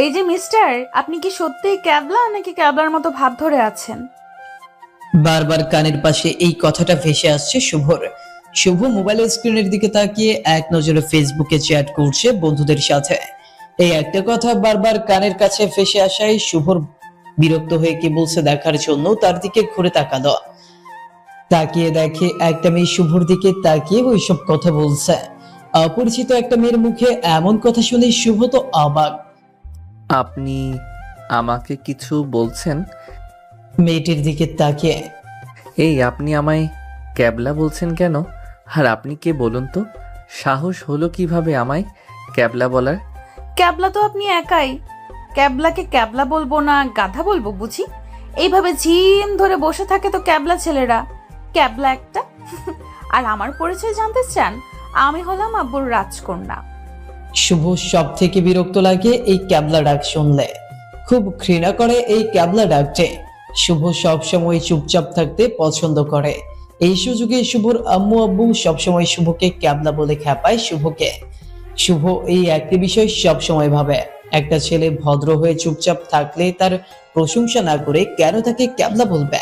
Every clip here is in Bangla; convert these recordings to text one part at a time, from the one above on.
এই যে মিস্টার, আপনি কি সত্যিই ক্যাবলা নাকি ক্যাবলার মতো ভাব ধরে আছেন? বারবার কানের পাশে এই কথাটা ভেসে আসছে শুভর। শুভ মোবাইলের স্ক্রিনের দিকে তাকিয়ে এক নজরে ফেসবুকে চ্যাট করছে বন্ধুদের সাথে। এই একটা কথা বারবার কানের কাছে ভেসে আসায় শুভর বিরক্ত হয়ে কি বলছে দেখার জন্য তার দিকে ঘুরে তাকালো। তাকিয়ে দেখে একটা মেয়ে শুভর দিকে তাকিয়ে ওইসব কথা বলছে। অপরিচিত একটা মেয়ের মুখে এমন কথা শুনে শুভ তো অবাক। আপনি আমাকে কিছু বলছেন? মেয়েটির দিকে তাকিয়ে এই আপনি আমায় ক্যাবলা বলছেন কেন? আর আপনি কে বলুন তো? সাহস হলো কিভাবে আমায় ক্যাবলা বলার? ক্যাবলা তো আপনি একাই। ক্যাবলাকে ক্যাবলা বলবো না গাধা বলবো বুঝি? এইভাবে ঝিম ধরে বসে থাকে তো ক্যাবলা ছেলেরা। ক্যাবলা একটা। আর আমার পরিচয় জানতে চান? আমি হলাম আব্বুর রাজকন্যা। শুভ সব থেকে বিরক্ত লাগে এই ক্যাবলা ডাক শুনলে। খুব ঘৃণা করে এই ক্যাবলা ডাকতে। শুভ সব সময় চুপচাপ থাকতে পছন্দ করে। এই সুযোগে শুভর আম্মু আব্বু সবসময় শুভকে ক্যাবলা বলে খেপায় শুভকে। শুভ এই একটি বিষয় সব সময় ভাবে, একটা ছেলে ভদ্র হয়ে চুপচাপ থাকলে তার প্রশংসা না করে কেন তাকে ক্যাবলা বলবে?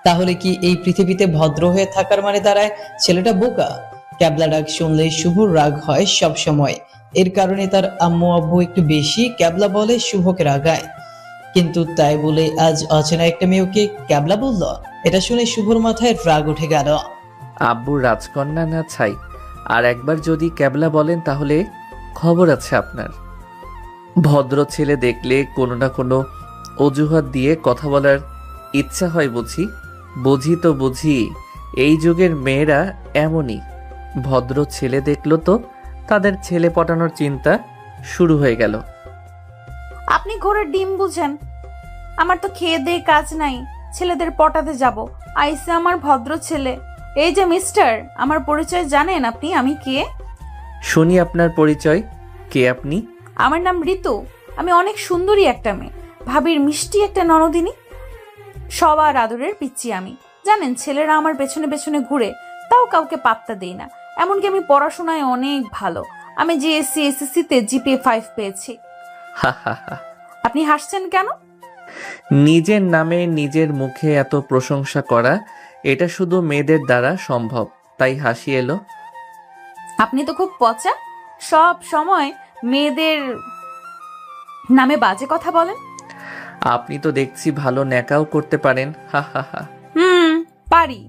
তাহলে কি এই পৃথিবীতে ভদ্র হয়ে থাকার মানে দাঁড়ায় ছেলেটা বোকা? ক্যাবলা ডাক শুনলে শুভর রাগ হয় সব সময়। এর কারণে তার আম্মু আব্বু একটু বেশি ক্যাবলা বলে শুভকে রাগায়। কিন্তু তাই বলে আজ অচেনা একটা মেয়েকে ক্যাবলা বলল, এটা শুনে শুভর মাথায় রাগ উঠে গেল। আব্বুর রাজকন্যা না ছাই, আর একবার যদি ক্যাবলা বলেন তাহলে খবর আছে আপনার। ভদ্র ছেলে দেখলে কোনো না কোনো অজুহাত দিয়ে কথা বলার ইচ্ছা হয় বুঝি। বুঝি তো বুঝি, এই যুগের মেয়েরা এমনই। ভদ্র ছেলে দেখলো তো তাদের ছেলে পটানোর চিন্তা শুরু হয়ে গেল। আপনি ঘোড়ার ডিম বুঝেন? আমার তো খেয়ে দিয়ে কাজ নাই, ছেলেদের পটাতে যাব। আইসে আমার ভদ্র ছেলে। এই যে মিস্টার, আমার পরিচয় জানেন আপনি? আমি কে? শুনি আপনার পরিচয়। কে আপনি? আমার নাম ঋতু। আমি অনেক সুন্দরী একটা মেয়ে, ভাবির মিষ্টি একটা ননদিনী, সবার আদরের পিচ্চি আমি। জানেন, ছেলেরা আমার পেছনে পেছনে ঘুরে, তাও কাউকে পাত্তা দেই না। এমনকি আমি পড়াশোনায় অনেক ভালো। আমি জিএসসি এসএসসি তে জিপিএ 5 পেয়েছি। হা হা হা। আপনি হাসছেন কেন? নিজের নামে নিজের মুখে এত প্রশংসা করা, এটা শুধু মেয়েদের দ্বারা সম্ভব, তাই হাসি এলো। আপনি তো খুব পচা, সব সময় মেয়েদের নামে বাজে কথা বলেন। আপনি তো দেখছি ভালো ন্যাকাও করতে পারেন। হা হা হা। পারি,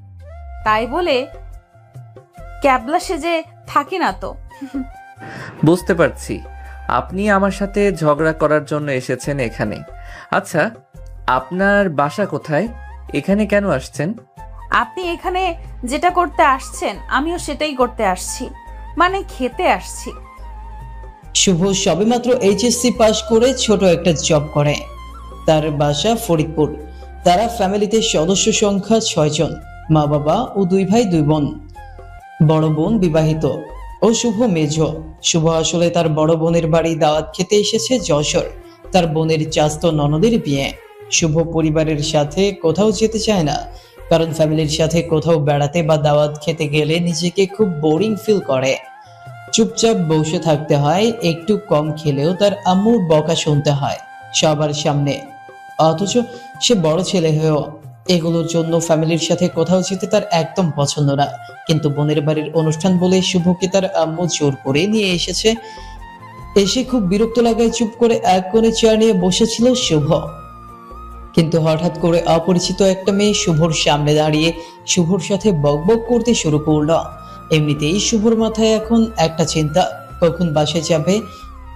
তাই বলে ক্যাবলা সেজে থাকি না তো। বুঝতে পারছি, আপনি আমার সাথে ঝগড়া করার জন্য এসেছেন এখানে। আচ্ছা, আপনার বাসা কোথায়? এখানে কেন আসছেন? আপনি এখানে যেটা করতে আসছেন আমিও সেটাই করতে আসছি, মানে খেতে আসছি। শুভ সবেমাত্র এইচএসসি পাশ করে ছোট একটা জব করে। তার বাসা ফরিদপুর। তারা ফ্যামিলিতে সদস্য সংখ্যা 6 জন, মা বাবা ও 2 ভাই 2 বোন। বড় বোন বিবাহিত ও শুভ মেজ। শুভ আসলে তার বড় বোনের বাড়ি দাওয়াত খেতে এসেছে যশোর। তার বোনের চাস্তো ননদের বিয়ে। শুভ পরিবারের সাথে কোথাও যেতে চায় না, কারণ ফ্যামিলির সাথে কোথাও বেড়াতে বা দাওয়াত খেতে গেলে নিজেকে খুব বোরিং ফিল করে। চুপচাপ বসে থাকতে হয়, একটু কম খেলেও তার আম্মুর বকা শুনতে হয় সবার সামনে। অথচ সে বড় ছেলে হয়েও এগুলোর জন্য ফ্যামিলির সাথে কোথাও যেতে তার একদম পছন্দ না। কিন্তু বোনের বাড়ির অনুষ্ঠান বলে শুভকে তার আম্মু জোর করে নিয়ে এসেছে। এসে খুব বিরক্ত লাগায় চুপ করে এক কোণে চেয়ার নিয়ে বসেছিল শুভ। কিন্তু হঠাৎ করে অপরিচিত একটা মেয়ে শুভর সামনে দাঁড়িয়ে শুভর সাথে বকবক করতে শুরু করলো। এমনিতেই শুভর মাথায় এখন একটা চিন্তা, কখন বাসে যাবে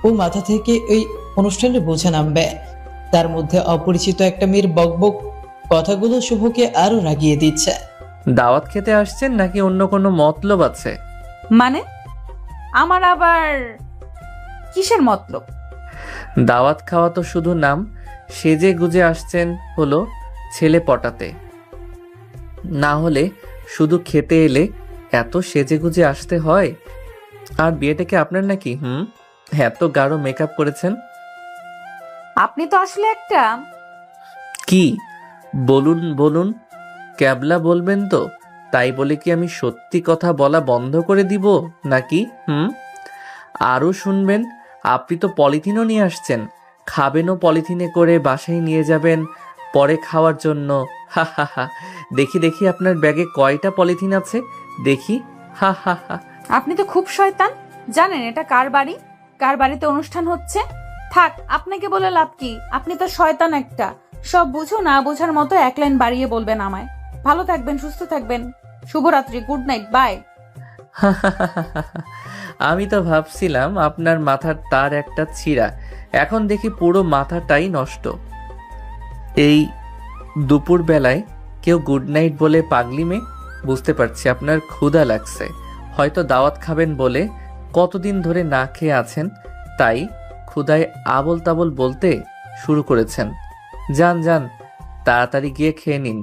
ও মাথা থেকে এই অনুষ্ঠানের বোঝা নামবে। তার মধ্যে অপরিচিত একটা মেয়ের বকবক কথাগুলো শুভকে আরো রাগিয়ে দিচ্ছে। দাওয়াত খেতে আসছেন নাকি অন্য কোনো মতলব আছে? মানে আমার আবার কিসের মতলব? দাওয়াত খাওয়া তো শুধু নাম, সেজে গুজে আসছেন হলো ছেলে পটাতে। না হলে শুধু খেতে এলে এত সেজে গুজে আসতে হয়? আর বিয়েটা কি আপনার নাকি? এত গাঢ় মেকআপ করেছেন। আপনি তো আসলে একটা। কি? বলুন বলুন। ক্যাবলা বলবেন তো? তাই বলে কি আমি সত্যি কথা বলা বন্ধ করে দিব নাকি? আরও শুনবেন? আপনি তো পলিথিনও নিয়ে আসছেন, খাবেনও পলিথিনে করে, বাসায় নিয়ে যাবেন পরে খাওয়ার জন্য। হা হা হা। দেখি দেখি আপনার ব্যাগে কয়টা পলিথিন আছে দেখি। হা হা হা। আপনি তো খুব শয়তান। জানেন এটা কার বাড়ি, কার বাড়িতে অনুষ্ঠান হচ্ছে? থাক, আপনাকে বলে লাভ কি? আপনি তো শয়তান একটা। সব বুঝো না বোঝার মতো এক লাইন বাড়িয়ে বলবেন আমায়। ভালো থাকবেন, সুস্থ থাকবেন। শুভরাত্রি, গুড নাইট, বাই। আমি তো ভাবছিলাম আপনার মাথার তার একটা ছিঁড়া, এখন দেখি পুরো মাথাটাই নষ্ট। এই দুপুর বেলায় কেউ গুড নাইট বলে পাগলি মেয়ে? বুঝতে পারছি আপনার ক্ষুধা লাগছে, হয়তো দাওয়াত খাবেন বলে কতদিন ধরে না খেয়ে আছেন, তাই ক্ষুধায় আবল তাবল বলতে শুরু করেছেন। যান যান, তাড়াতাড়ি গিয়ে খেয়ে নিন।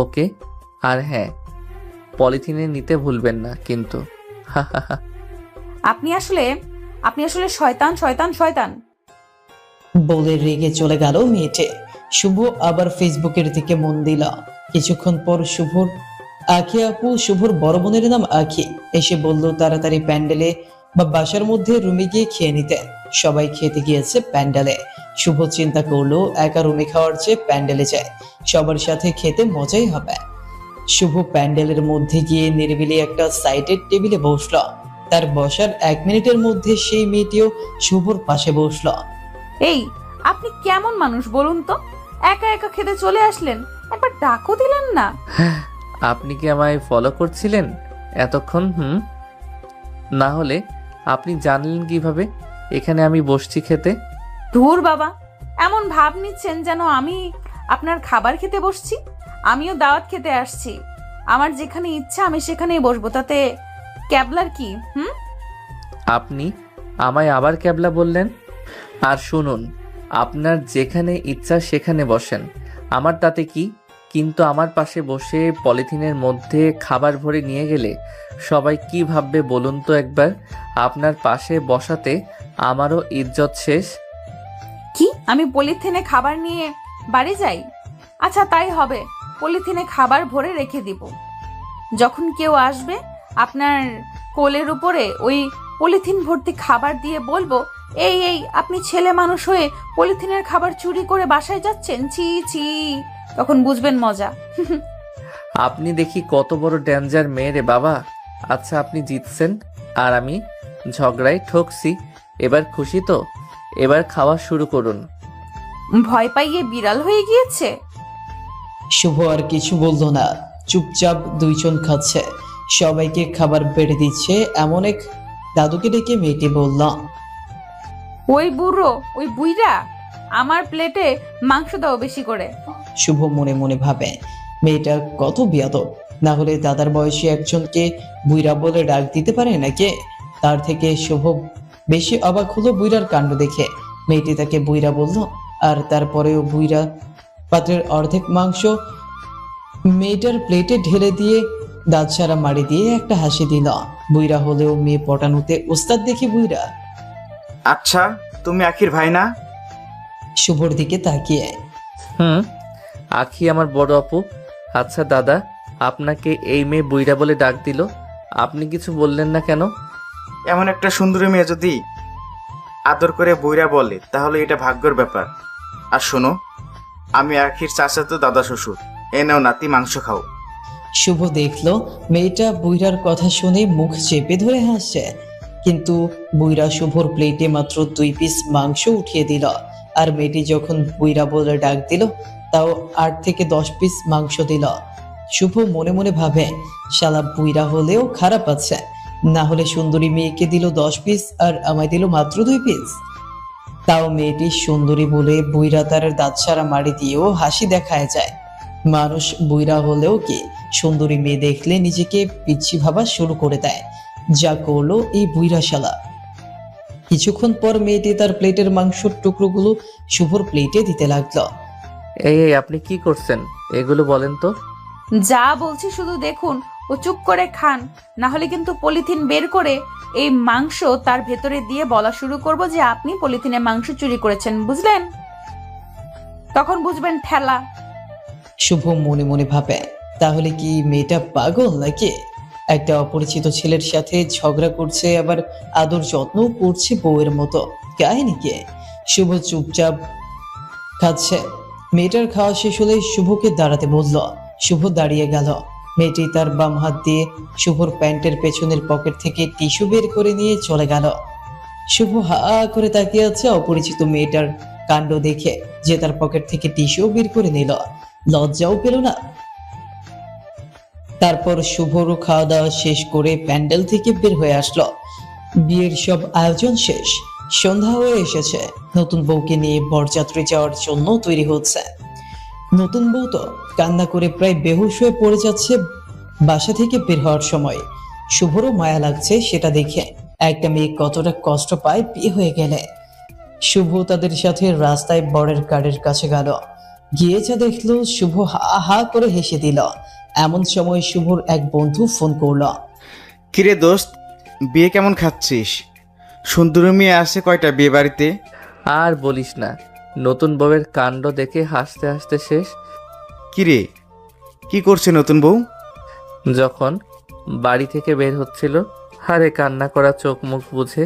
ওকে, আর হ্যাঁ, পলিথিনে নিতে ভুলবেন না কিন্তু। হা হা হা। আপনি আসলে শয়তান, শয়তান, শয়তান। বলে রেগে চলে গেল মেয়েটি। শুভ আবার ফেসবুকের দিকে মন দিল। কিছুক্ষণ পর শুভর আখি আপু, শুভর বড় বোনের নাম আখি, এসে বলল তাড়াতাড়ি প্যান্ডেলে বা বাসার মধ্যে রুমে গিয়ে খেয়ে নিতে। সবাই খেতে গিয়েছে প্যান্ডেলে। শুভ চিন্তা করলো একা রুমে খাওয়ার চেয়ে প্যান্ডেলে যায়, সবার সাথে খেতে মজাই হবে। শুভ প্যান্ডেলের মধ্যে গিয়ে নিরিবিলি একটা সাইডের টেবিলে বসলো। তার বসার 1 মিনিটের মধ্যে সেই মেয়েটিও শুভর পাশে বসলো। এই, আপনি কেমন মানুষ বলুন তো? একা একা খেতে চলে আসলেন, একবার ডাকও দিলেন না। আপনি কি আমায় ফলো করছিলেন এতক্ষণ? না হলে আপনি জানলেন কিভাবে এখানে আমি বসছি খেতে? ধুর বাবা, এমন ভাব নিচ্ছেন যেন আমি আপনার খাবার খেতে বসছি। আমিও দাওয়াত খেতে আসছি, আমার যেখানে ইচ্ছা আমি সেখানেই বসবো, তাতে ক্যাবলার কি? আপনি আমায় আবার ক্যাবলা বললেন? আর শুনুন, আপনার যেখানে ইচ্ছা সেখানে বসেন, আমার তাতে কি, কিন্তু আমার পাশে বসে পলিথিনের মধ্যে খাবার ভরে নিয়ে গেলে সবাই কি ভাববে বলুন তো একবার? আপনার পাশে বসাতে আমারও ইজ্জত শেষ। কি, আমি পলিথিনে খাবার নিয়ে বাড়ি যাই? আচ্ছা তাই হবে, পলিথিনে খাবার ভরে রেখে দিব। যখন কেউ আসবে আপনার কোলের উপরে ওই পলিথিন ভর্তি খাবার দিয়ে বলবো, এই এই, আপনি ছেলে মানুষ হয়ে পলিথিনের খাবার চুরি করে বাসায় যাচ্ছেন, ছি ছি। তখন বুঝবেন মজা। আপনি দেখি কত বড় ডেঞ্জার মেয়ে রে বাবা। আচ্ছা, আপনি জিতছেন আর আমি ঝগড়ায় ঠকছি, এবার খুশি তো? এবার খাওয়া শুরু করুন। ভয় পাইয়ে বিড়াল হয়ে গিয়েছে। শুভ আর কিছু বললো না, চুপচাপ দুইজন খাচ্ছে। সবাইকে খাবার বেড়ে দিচ্ছে এমন এক দাদুকে ডেকে মেয়েটি বলল, ওই বুড়ো, ওই বুইরা, আমার প্লেটে মাংস দাও বেশি করে। শুভ মনে মনে ভাবে মেয়েটা কত বিয়াদব, না হলে দাদার বয়সী একজনকে বুইরা বলে ডাক দিতে পারে নাকি? তার থেকে শুভ বেশি অবাক হলো বুইরার কাণ্ড দেখে। মেয়েটি তাকে বুইরা বলল, আর তারপরেও বুইরা পাত্রের অর্ধেক মাংস মেয়েটার প্লেটে ঢেলে দিয়ে দাঁত সারা মারি দিয়ে একটা হাসি দিল। বুইরা হলেও মেয়ে পটানোতে ওস্তাদ দেখি বুইরা। আচ্ছা, তুমি আখির ভাই না? শুভর দিকে তাকিয়ে, আখি আমার বড় আপু। আচ্ছা দাদা, আপনাকে এই মেয়ে বুইড়া বলে ডাক দিল, আপনি কিছু বললেন না কেন? এমন একটা সুন্দরী মেয়ে যদি আদর করে বইরা বলে তাহলে এটা ভাগ্যের ব্যাপার। আর শোনো, আমি আখির চাচাতো দাদা শ্বশুর। এ নাও নাতি, মাংস খাও। শুভ দেখলো মেয়েটা বুইরার কথা শুনে মুখ চেপে ধরে হাসছে, কিন্তু বুইরা শুভর প্লেটে মাত্র 2 পিস মাংস উঠিয়ে দিল। আর মেয়েটি যখন বুইরা বলে ডাক দিল, তাও 8 থেকে 10 পিস মাংস দিল। শুভ মনে মনে ভাবে, শালা বুইরা হলেও খারাপ আছে, না হলে সুন্দরী মেয়েকে দিল 10 পিস আর আমায় দিল মাত্র 2 পিস। তাও মেয়েটি সুন্দরী বলে বুইরা তার দাঁত সারা মারি দিয়েও হাসি দেখায় যায়। মানুষ বুইরা হলেও কি সুন্দরী মেয়ে দেখলে নিজেকে পিচ্ছি ভাবা শুরু করে দেয়, যা করলো এই বুইরা শালা। কিছুক্ষণ পর মেয়েটি তার প্লেটের মাংসের টুকরোগুলো শুভর প্লেটে দিতে লাগলো। এই আপনি কি করছেন এগুলো বলেন তো? যা বলছি শুধু দেখুন ও চুপ করে খান, না হলে কিন্তু পলিথিন বের করে এই মাংস তার ভেতরে দিয়ে বলা শুরু করব যে আপনি পলিথিনে মাংস চুরি করেছেন, বুঝলেন? তখন বুঝবেন ঠেলা। শুভ মনে মনে ভাবে, তাহলে কি মেয়েটা পাগল নাকি? একটা অপরিচিত ছেলের সাথে ঝগড়া করছে, আবার আদর যত্ন করছে বউয়ের মতো। কাহিনী কি? শুভ চুপচাপ খাচ্ছে। মেয়েটার খাওয়া শেষ হলে শুভকে দাঁড়াতে বলল। শুভ দাঁড়িয়ে গেল। মেয়েটি তার বাম হাত দিয়ে শুভর প্যান্টের পেছনের পকেট থেকে টিস্যু বের করে নিয়ে চলে গেল। শুভ হা করে তাকিয়ে আছে অপরিচিত মেয়েটার কাণ্ড দেখে, যে তার পকেট থেকে টিস্যু বের করে নিল। লজ্জাও পেল না। তারপর শুভরও খাওয়া দাওয়া শেষ করে প্যান্ডেল থেকে বের হয়ে আসলো। বিয়ের সব আয়োজন শেষ, সন্ধ্যা হয়ে এসেছে। নতুন বউকে নিয়ে বরযাত্রী যাওয়ার জন্য তৈরি হচ্ছে। নতুন বউ তো কান্না করে প্রায় বেহুশ হয়ে পড়ে যাচ্ছে বাসা থেকে বের হওয়ার সময়। শুভরও মায়া লাগছে সেটা দেখে। একটা মেয়ে কতটা কষ্ট পায় বিয়ে হয়ে গেলে। শুভ তাদের সাথে রাস্তায় বরের গাড়ির কাছে গেল। গিয়ে যা দেখলো, শুভ হা হা করে হেসে দিল। এমন সময় শুভর এক বন্ধু ফোন করলো। কিরে দোস্ত, বিয়ে কেমন খাচ্ছিস? সুন্দরী মেয়ে আসে কয়টা বিয়ে বাড়িতে? আর বলিস না, নতুন বউয়ের কাণ্ড দেখে হাসতে হাসতে শেষ। কিরে, কি করছে নতুন বউ? যখন বাড়ি থেকে বের হচ্ছিল, হারে কান্না করা চোখ মুখ বুঝে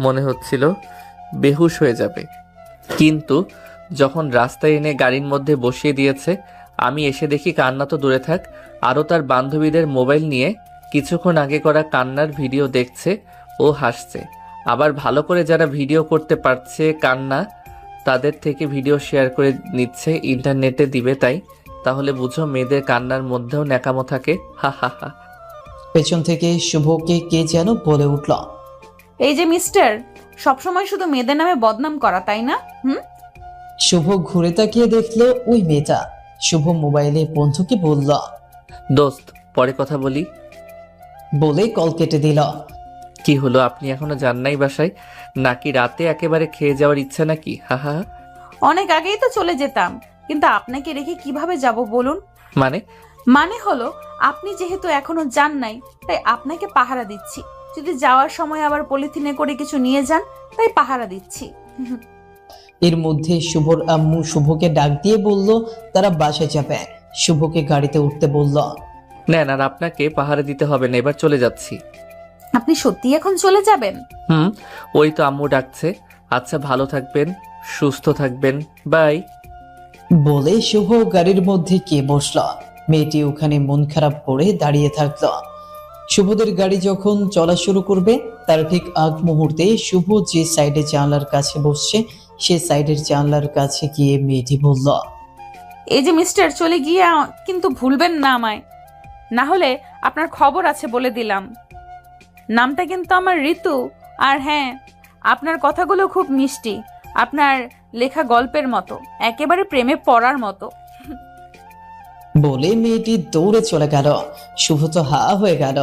মনে হচ্ছিল বেহুশ হয়ে যাবে। কিন্তু যখন রাস্তায় এনে গাড়ির মধ্যে বসিয়ে দিয়েছে, আমি এসে দেখি কান্না তো দূরে থাক, আরও তার বান্ধবীদের মোবাইল নিয়ে কিছুক্ষণ আগে করা কান্নার ভিডিও দেখছে ও হাসছে। আবার ভালো করে যারা ভিডিও করতে পারছে কান্না, তাদের থেকে ভিডিও শেয়ার করে নিচ্ছে, ইন্টারনেটে দিবে। তাহলে বুঝো মেয়েদের কান্নার মধ্যেও ন্যাকামো থাকে। হা হা হা। পেছন থেকে শুভকে কে যেন বলে উঠল। এই যে মিস্টার, সবসময় শুধু মেয়েদের নামে বদনাম করা, তাই না? শুভ ঘুরে তাকিয়ে দেখলো ওই মেয়েটা। শুভ মোবাইলে বন্ধুকে বলল, দোস্ত পরে কথা বলি। বলে কল কেটে দিল। কি হলো, আপনি এখনো যান নাই বাসায়? নাকি রাতে একেবারে খেয়ে যাওয়ার ইচ্ছা নাকি? হা হা হা। অনেক আগেই তো চলে যেতাম, কিন্তু আপনাকে রেখে কিভাবে যাব বলুন? মানে হলো, আপনি যেহেতু এখনো যান নাই, তাই আপনাকে পাহারা দিচ্ছি। যদি যাওয়ার সময় আবার পলিথিনে করে কিছু নিয়ে যান, তাই পাহারা দিচ্ছি। এর মধ্যে শুভর আম্মু শুভকে ডাক দিয়ে বলল তারা বাসায় যাবে। শুভকে গাড়িতে উঠতে বলল। নেন, আর আপনাকে পাহারা দিতে হবে না, এবার চলে যাচ্ছি। আপনি সত্যি এখন চলে যাবেন? ওই তো আম্মু ডাকছে। আচ্ছা, ভালো থাকবেন, সুস্থ থাকবেন, বাই। বলে শুভ গাড়ির মধ্যে কে বসল। মেয়েটি ওখানে মন খারাপ করে দাঁড়িয়ে থাকলো। শুভদের গাড়ি যখন চলা শুরু করবে, তার ঠিক আগ মুহূর্তে শুভ যে সাইডে জানলার কাছে বসছে, সে সাইডের জানলার কাছে গিয়ে মেয়েটি বলল, এই যে মিস্টার, চলে গিয়ে কিন্তু ভুলবেন না আমায়, না হলে আপনার খবর আছে বলে দিলাম। নামটা কিন্তু আমার ঋতু। আর হ্যাঁ, আপনার কথাগুলো খুব মিষ্টি, আপনার লেখা গল্পের মতো, একেবারে প্রেমে পড়ার মতো। বলে মেয়েটি দৌড়ে চলে গেল। শুভ তো হা হয়ে গেল।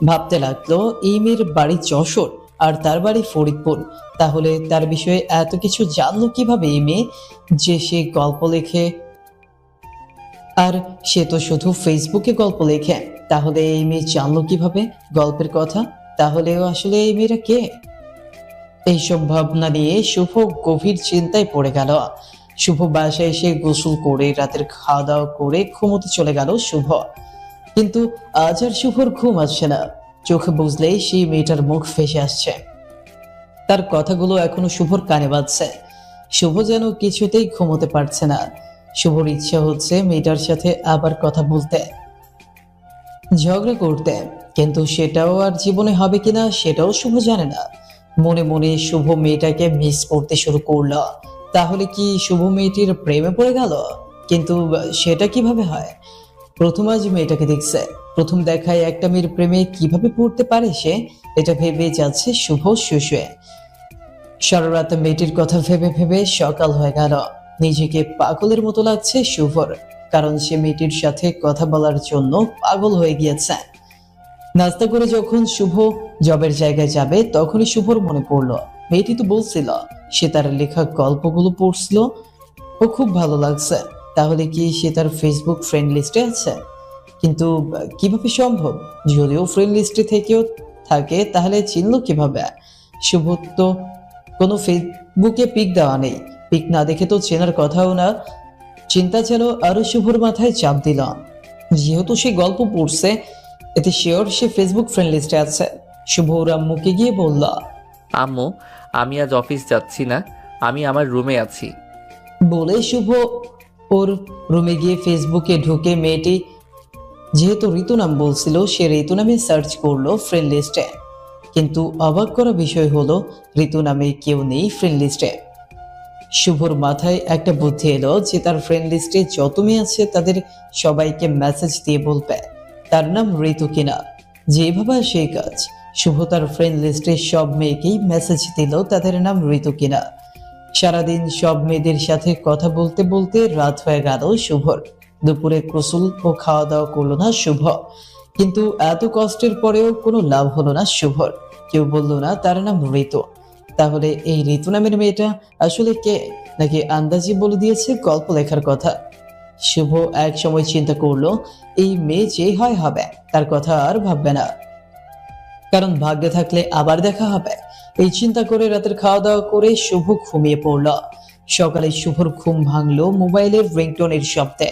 ভাবতে লাগলো এই মেয়ের বাড়ি যশোর আর তার বাড়ি ফরিদপুর। তাহলে তার বিষয়ে এত কিছু জানলো কিভাবে এই মেয়ে, যে সে গল্প লেখে? আর সে তো শুধু ফেসবুকে গল্প লেখে। তাহলে এই মেয়ে জানলো কিভাবে গল্পের কথা? তাহলে আসলে এই মেয়েরা কে? এইসব ভাবনা নিয়ে শুভ গভীর চিন্তায় পড়ে গেল। শুভ বাসায় এসে গোসল করে রাতের খাওয়া দাওয়া করে ঘুমোতে চলে গেল শুভ। কিন্তু আজ আর শুভর ঘুম আসছে না। চোখ বুঝলেই সেই মেয়েটার মুখ ভেসে আসছে। তার কথাগুলো এখনো শুভর কানে বাজছে। শুভ যেন কিছুতেই ঘুমোতে পারছে না। শুভর ইচ্ছা হচ্ছে মেয়েটার সাথে আবার কথা বলতে, ঝগড়া করতে, কিন্তু সেটাও আর জীবনে হবে কিনা সেটাও শুভ জানে না। মনে মনে শুভ মেয়েটাকে মিস করতে শুরু করলো। তাহলে কি শুভ মেয়েটির প্রেমে পড়ে গেল? কিন্তু সেটা কিভাবে হয়? প্রথম আজ মেয়েটাকে দেখছে, প্রথম দেখায় একটা মেয়ের প্রেমে কিভাবে পড়তে পারে সে? এটা ভেবে যাচ্ছে শুভ শুয়ে। সারা রাত মেয়েটির কথা ভেবে ভেবে সকাল হয়ে গেল। নিজেকে পাগলের মতো লাগছে শুভর, কারণ সে মেয়েটির সাথে কথা বলার জন্য পাগল হয়ে গিয়েছে। নাস্তা করে যখন শুভ জবের জায়গায় যাবে, তখনই শুভর মনে পড়লো মেয়েটি তো বলছিল সে তার লেখা গল্পগুলো পড়ছিল, ও খুব ভালো লাগছে। তাহলে কি সে তার ফেসবুক ফ্রেন্ড লিস্টে আছে? কিন্তু কিভাবে সম্ভব? যদিও ফ্রেন্ড লিস্টে থেকেও থাকে, তাহলে চিনলো কিভাবে? শুভ তো কোনো ফেসবুকে পিক দেওয়া নেই, পিক না দেখে তো চেনার কথাও না। চিন্তা যেন আরো শুভর মাথায় চাপ দিল। যেহেতু সে গল্প পড়ছে, এতে শিওর সে ফেসবুক ফ্রেন্ড লিস্টে আছে। শুভ ওর আম্মুকে গিয়ে বলল, আম্মু, আমি আজ অফিস যাচ্ছি না, আমি আমার রুমে আছি। বলে শুভ ওর রুমে গিয়ে ফেসবুকে ঢুকে মেয়েটি যেহেতু ঋতু নাম বলছিল সে ঋতু নামে সার্চ করলো ফ্রেন্ড লিস্টে, কিন্তু অবাক করা বিষয় হলো ঋতু নামে কেউ নেই ফ্রেন্ড লিস্টে। শুভর মাথায় একটা বুদ্ধি এলো যে তার ফ্রেন্ড লিস্টে যত মেয়ে আছে তাদের সবাইকে মেসেজ দিয়ে বলবে তার নাম ঋতু কিনা। যেভাবে সেই কাজ, শুভ তার ফ্রেন্ড লিস্টে সব মেয়েকেই মেসেজ দিল তাদের নাম ঋতু কিনা। সারাদিন সব মেয়েদের সাথে কথা বলতে বলতে রাত হয়ে গেল শুভর। দুপুরে গোসল ও খাওয়া দাওয়া করলো না শুভ, কিন্তু এত কষ্টের পরেও কোনো লাভ হলো না শুভর। কেউ বললো না তার নাম ঋতু। তাহলে এই ঋতু নামের মেয়েটা আসলে কে, নাকি আন্দাজি বলে দিয়েছে গল্প লেখার কথা? শুভ এক সময় চিন্তা করলো এই মেয়ে যে হয় হবে, তার কথা আর ভাববে না, কারণ ভাগ্যে থাকলে আবার দেখা হবে। এই চিন্তা করে রাতের খাওয়া দাওয়া করে শুভ ঘুমিয়ে পড়ল। সকালে শুভর ঘুম ভাঙলো মোবাইলের রিংটোনের শব্দে।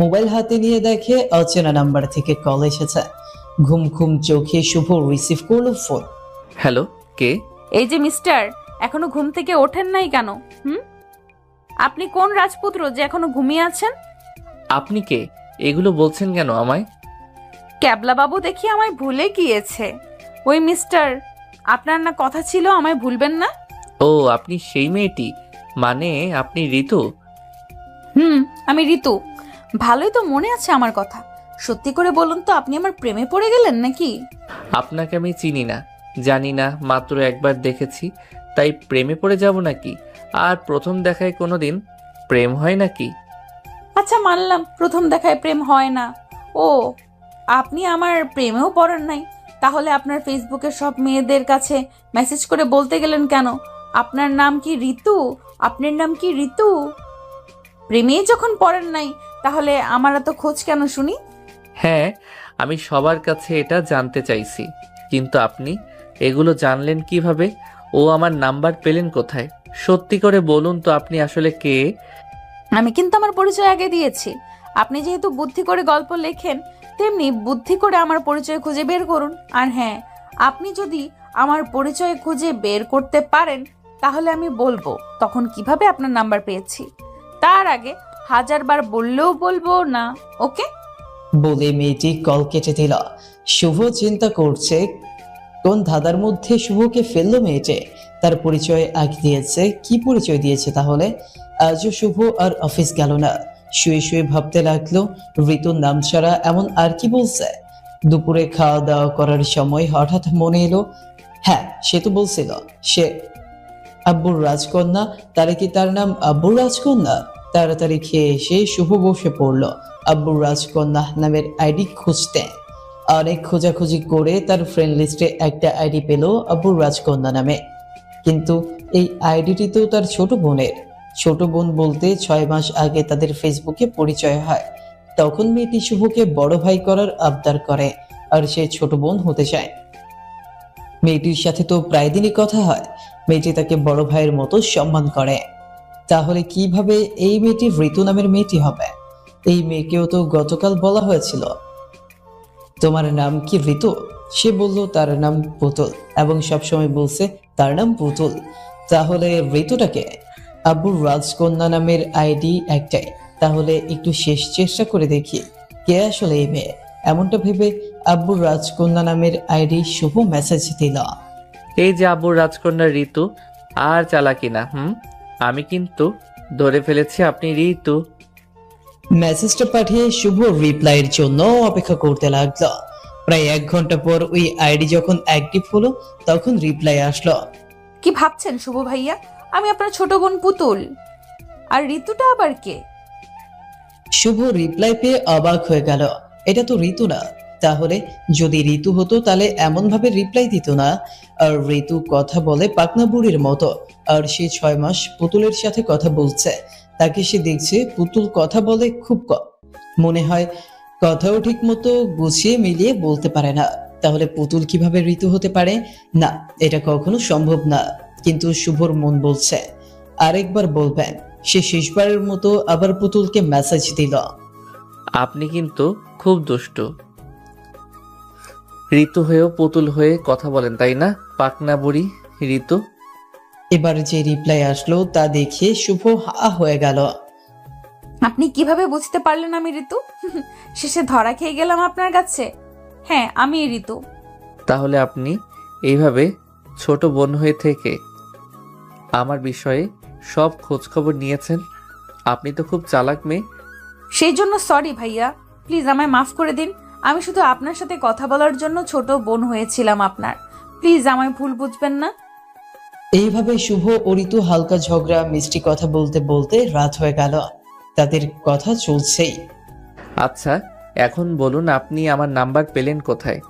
মোবাইল হাতে নিয়ে দেখে অচেনা নাম্বার থেকে কল এসেছে। ঘুম ঘুম চোখে শুভ রিসিভ করলো ফোন। হ্যালো, কে? এই যে মিস্টার, এখনো ঘুম থেকে ওঠেন নাই কেন? আপনি কোন রাজপুত্র যে এখনো ঘুমিয়ে আছেন? আপনি কে? এগুলো বলছেন কেন আমায়? ক্যাবলা বাবু দেখি আমায় ভুলে গিয়েছে। ওই মিস্টার, আপনার না কথা ছিল আমায় ভুলবেন না? ও, আপনি সেই মেয়েটি, মানে আপনি ঋতু? আমি ঋতু। ভালোই তো মনে আছে আমার কথা। সত্যি করে বলুন তো, আপনি আমার প্রেমে পড়ে গেলেন নাকি? আপনাকে আমি চিনি না, জানি না, মাত্র একবার দেখেছি, তাই প্রেমে পড়ে যাব নাকি? আর প্রথম দেখায় কোনোদিন প্রেম হয় নাকি? আচ্ছা, মানলাম প্রথম দেখায় প্রেম হয় না। ও, আপনি আমার প্রেমেও পড়েন নাই? তাহলে আপনার ফেসবুকে সব মেয়েদের কাছে মেসেজ করে বলতে গেলেন কেন আপনার নাম কি ঋতু, আপনার নাম কি ঋতু? প্রেমেই যখন পড়েন নাই, তাহলে আমার এত খোঁজ কেন শুনি? হ্যাঁ, আমি সবার কাছে এটা জানতে চাইছি, কিন্তু আপনি এগুলো জানলেন কিভাবে? ও আমার নাম্বার পেলেন কোথায়? সত্যি করে বলুন তো, আপনি আসলে কে? আমি কিন্তু আমার পরিচয় আগে দিয়েছি। আপনি যেহেতু বুদ্ধি করে গল্প লেখেন, তেমনি বুদ্ধি করে আমার পরিচয় খুঁজে বের করুন। আর হ্যাঁ, আপনি যদি আমার পরিচয় খুঁজে বের করতে পারেন, তাহলে আমি বলবো তখন কিভাবে আপনার নাম্বার পেয়েছি। তার আগে 1000 বার বললেও বলবো না। ওকে? বলে মেয়েটি কল কেটে দিল। শুভ চিন্তা করছে কোন ধাঁধার মধ্যে শুভকে ফেললো মেয়েটে। তার পরিচয় আগে দিয়েছে, কি পরিচয় দিয়েছে তাহলে? আজও শুভ আর অফিস গেল না। শুয়ে শুয়ে ভাবতে লাগলো ঋতুর নাম ছাড়া এমন আর কি বলছে। দুপুরে খাওয়া দাওয়া করার সময় হঠাৎ মনে এলো, হ্যাঁ সে তো বলছিল সে আব্বুর রাজকন্যা, তারে কি তার নাম আব্বুর রাজকন্যা? তাড়াতাড়ি খেয়ে এসে শুভ বসে পড়ল আব্বুর রাজকন্যা নামের আইডি খুঁজতে। অনেক খোঁজাখুঁজি করে তার ফ্রেন্ড লিস্টে একটা আইডি পেল আব্বুর রাজকন্যা নামে, কিন্তু এই আইডিটি তো তার ছোট বোনের। ছোট বোন বলতে 6 মাস আগে তাদের ফেসবুকে পরিচয় হয়। তখন মেয়েটি শুভকে বড় ভাই করার আবদার করে, আর সে ছোট বোন হতে চায়। মেয়েটির সাথে তো প্রায় দিনই কথা হয়। মেয়েটি তাকে বড় ভাইয়ের মতো সম্মান করে। তাহলে কিভাবে এই মেয়েটি ঋতু নামের মেয়েটি হবে? এই মেয়েকেও তো গতকাল বলা হয়েছিল তোমার নাম কি ঋতু। সে বলল তার নাম পুতুল, এবং সবসময় বলছে তার নাম পুতুল। তাহলে ঋতুটাকে? আব্বুর রাজকন্যা নামের আইডি একটাই, তাহলে একটু শেষ চেষ্টা করে দেখি কে আসলে এই মেয়ে। এমনটা ভেবে আব্বুর রাজকন্যা নামের আইডি শুভ মেসেজ দিল। এই যে আব্বুর রাজকন্যা ঋতু, আর চালাকি না। আমি কিন্তু ধরে ফেলেছি আপনি ঋতু। মেসেজটা পাঠিয়ে শুভ রিপ্লাইয়ের জন্য অপেক্ষা করতে লাগলো। প্রায় 1 ঘন্টা পর ওই আইডি যখন অ্যাক্টিভ হলো তখন রিপ্লাই আসলো। কি ভাবছেন শুভ ভাইয়া, আমি আপনার ছোট বোন পুতুল। আর ঋতুটা আবার কে? শুভ রিপ্লাই পেয়ে অবাক হয়ে গেল, এটা তো ঋতু না। তাহলে যদি ঋতু হতো তাহলে এমন ভাবে রিপ্লাই দিত না। আর ঋতু কথা বলে পাকনা বুড়ির মতো, আর সে 6 মাস পুতুলের সাথে কথা বলছে। তাকে সে দেখছে পুতুল কথা বলে খুব কম, মনে হয় কথাও ঠিক মতো গুছিয়ে মিলিয়ে বলতে পারে না। তাহলে পুতুল কিভাবে ঋতু হতে পারে? না, এটা কখনো সম্ভব না। কিন্তু শুভর মন বলছে আরেকবার বলবেন। সে শেষবারের মতো আবার পুতুলকে মেসেজ দিল। আপনি কিন্তু খুব দুষ্টু। ঋতু হয়েও পুতুল হয়ে কথা বলেন তাই না, পাকনা বুড়ি ঋতু? এবার যে রিপ্লাই আসলো তা দেখে শুভ হা হয়ে গেল। আপনি কিভাবে বুঝতে পারলেন আমি ঋতু? শেষে ধরা খেয়ে গেলাম আপনার কাছে। হ্যাঁ, আমি ঋতু। তাহলে আপনি এইভাবে ছোট বোন হয়ে থেকে আমার বিষয়ে সব খোঁজখবর নিয়েছেন। আপনি তো খুব চালাক মেয়ে। সেই জন্য সরি ভাইয়া, প্লিজ আমায় মাফ করে দিন। আমি শুধু আপনার সাথে কথা বলার জন্য ছোট বোন হয়েছিলাম আপনার। প্লিজ আমায় ভুল বুঝবেন না। এইভাবে শুভ ও ঋতু হালকা ঝগড়া মিষ্টি কথা বলতে বলতে রাত হয়ে গেল। তাদের কথা চলছেই। আচ্ছা, এখন বলুন আপনি আমার নাম্বার পেলেন কোথায়?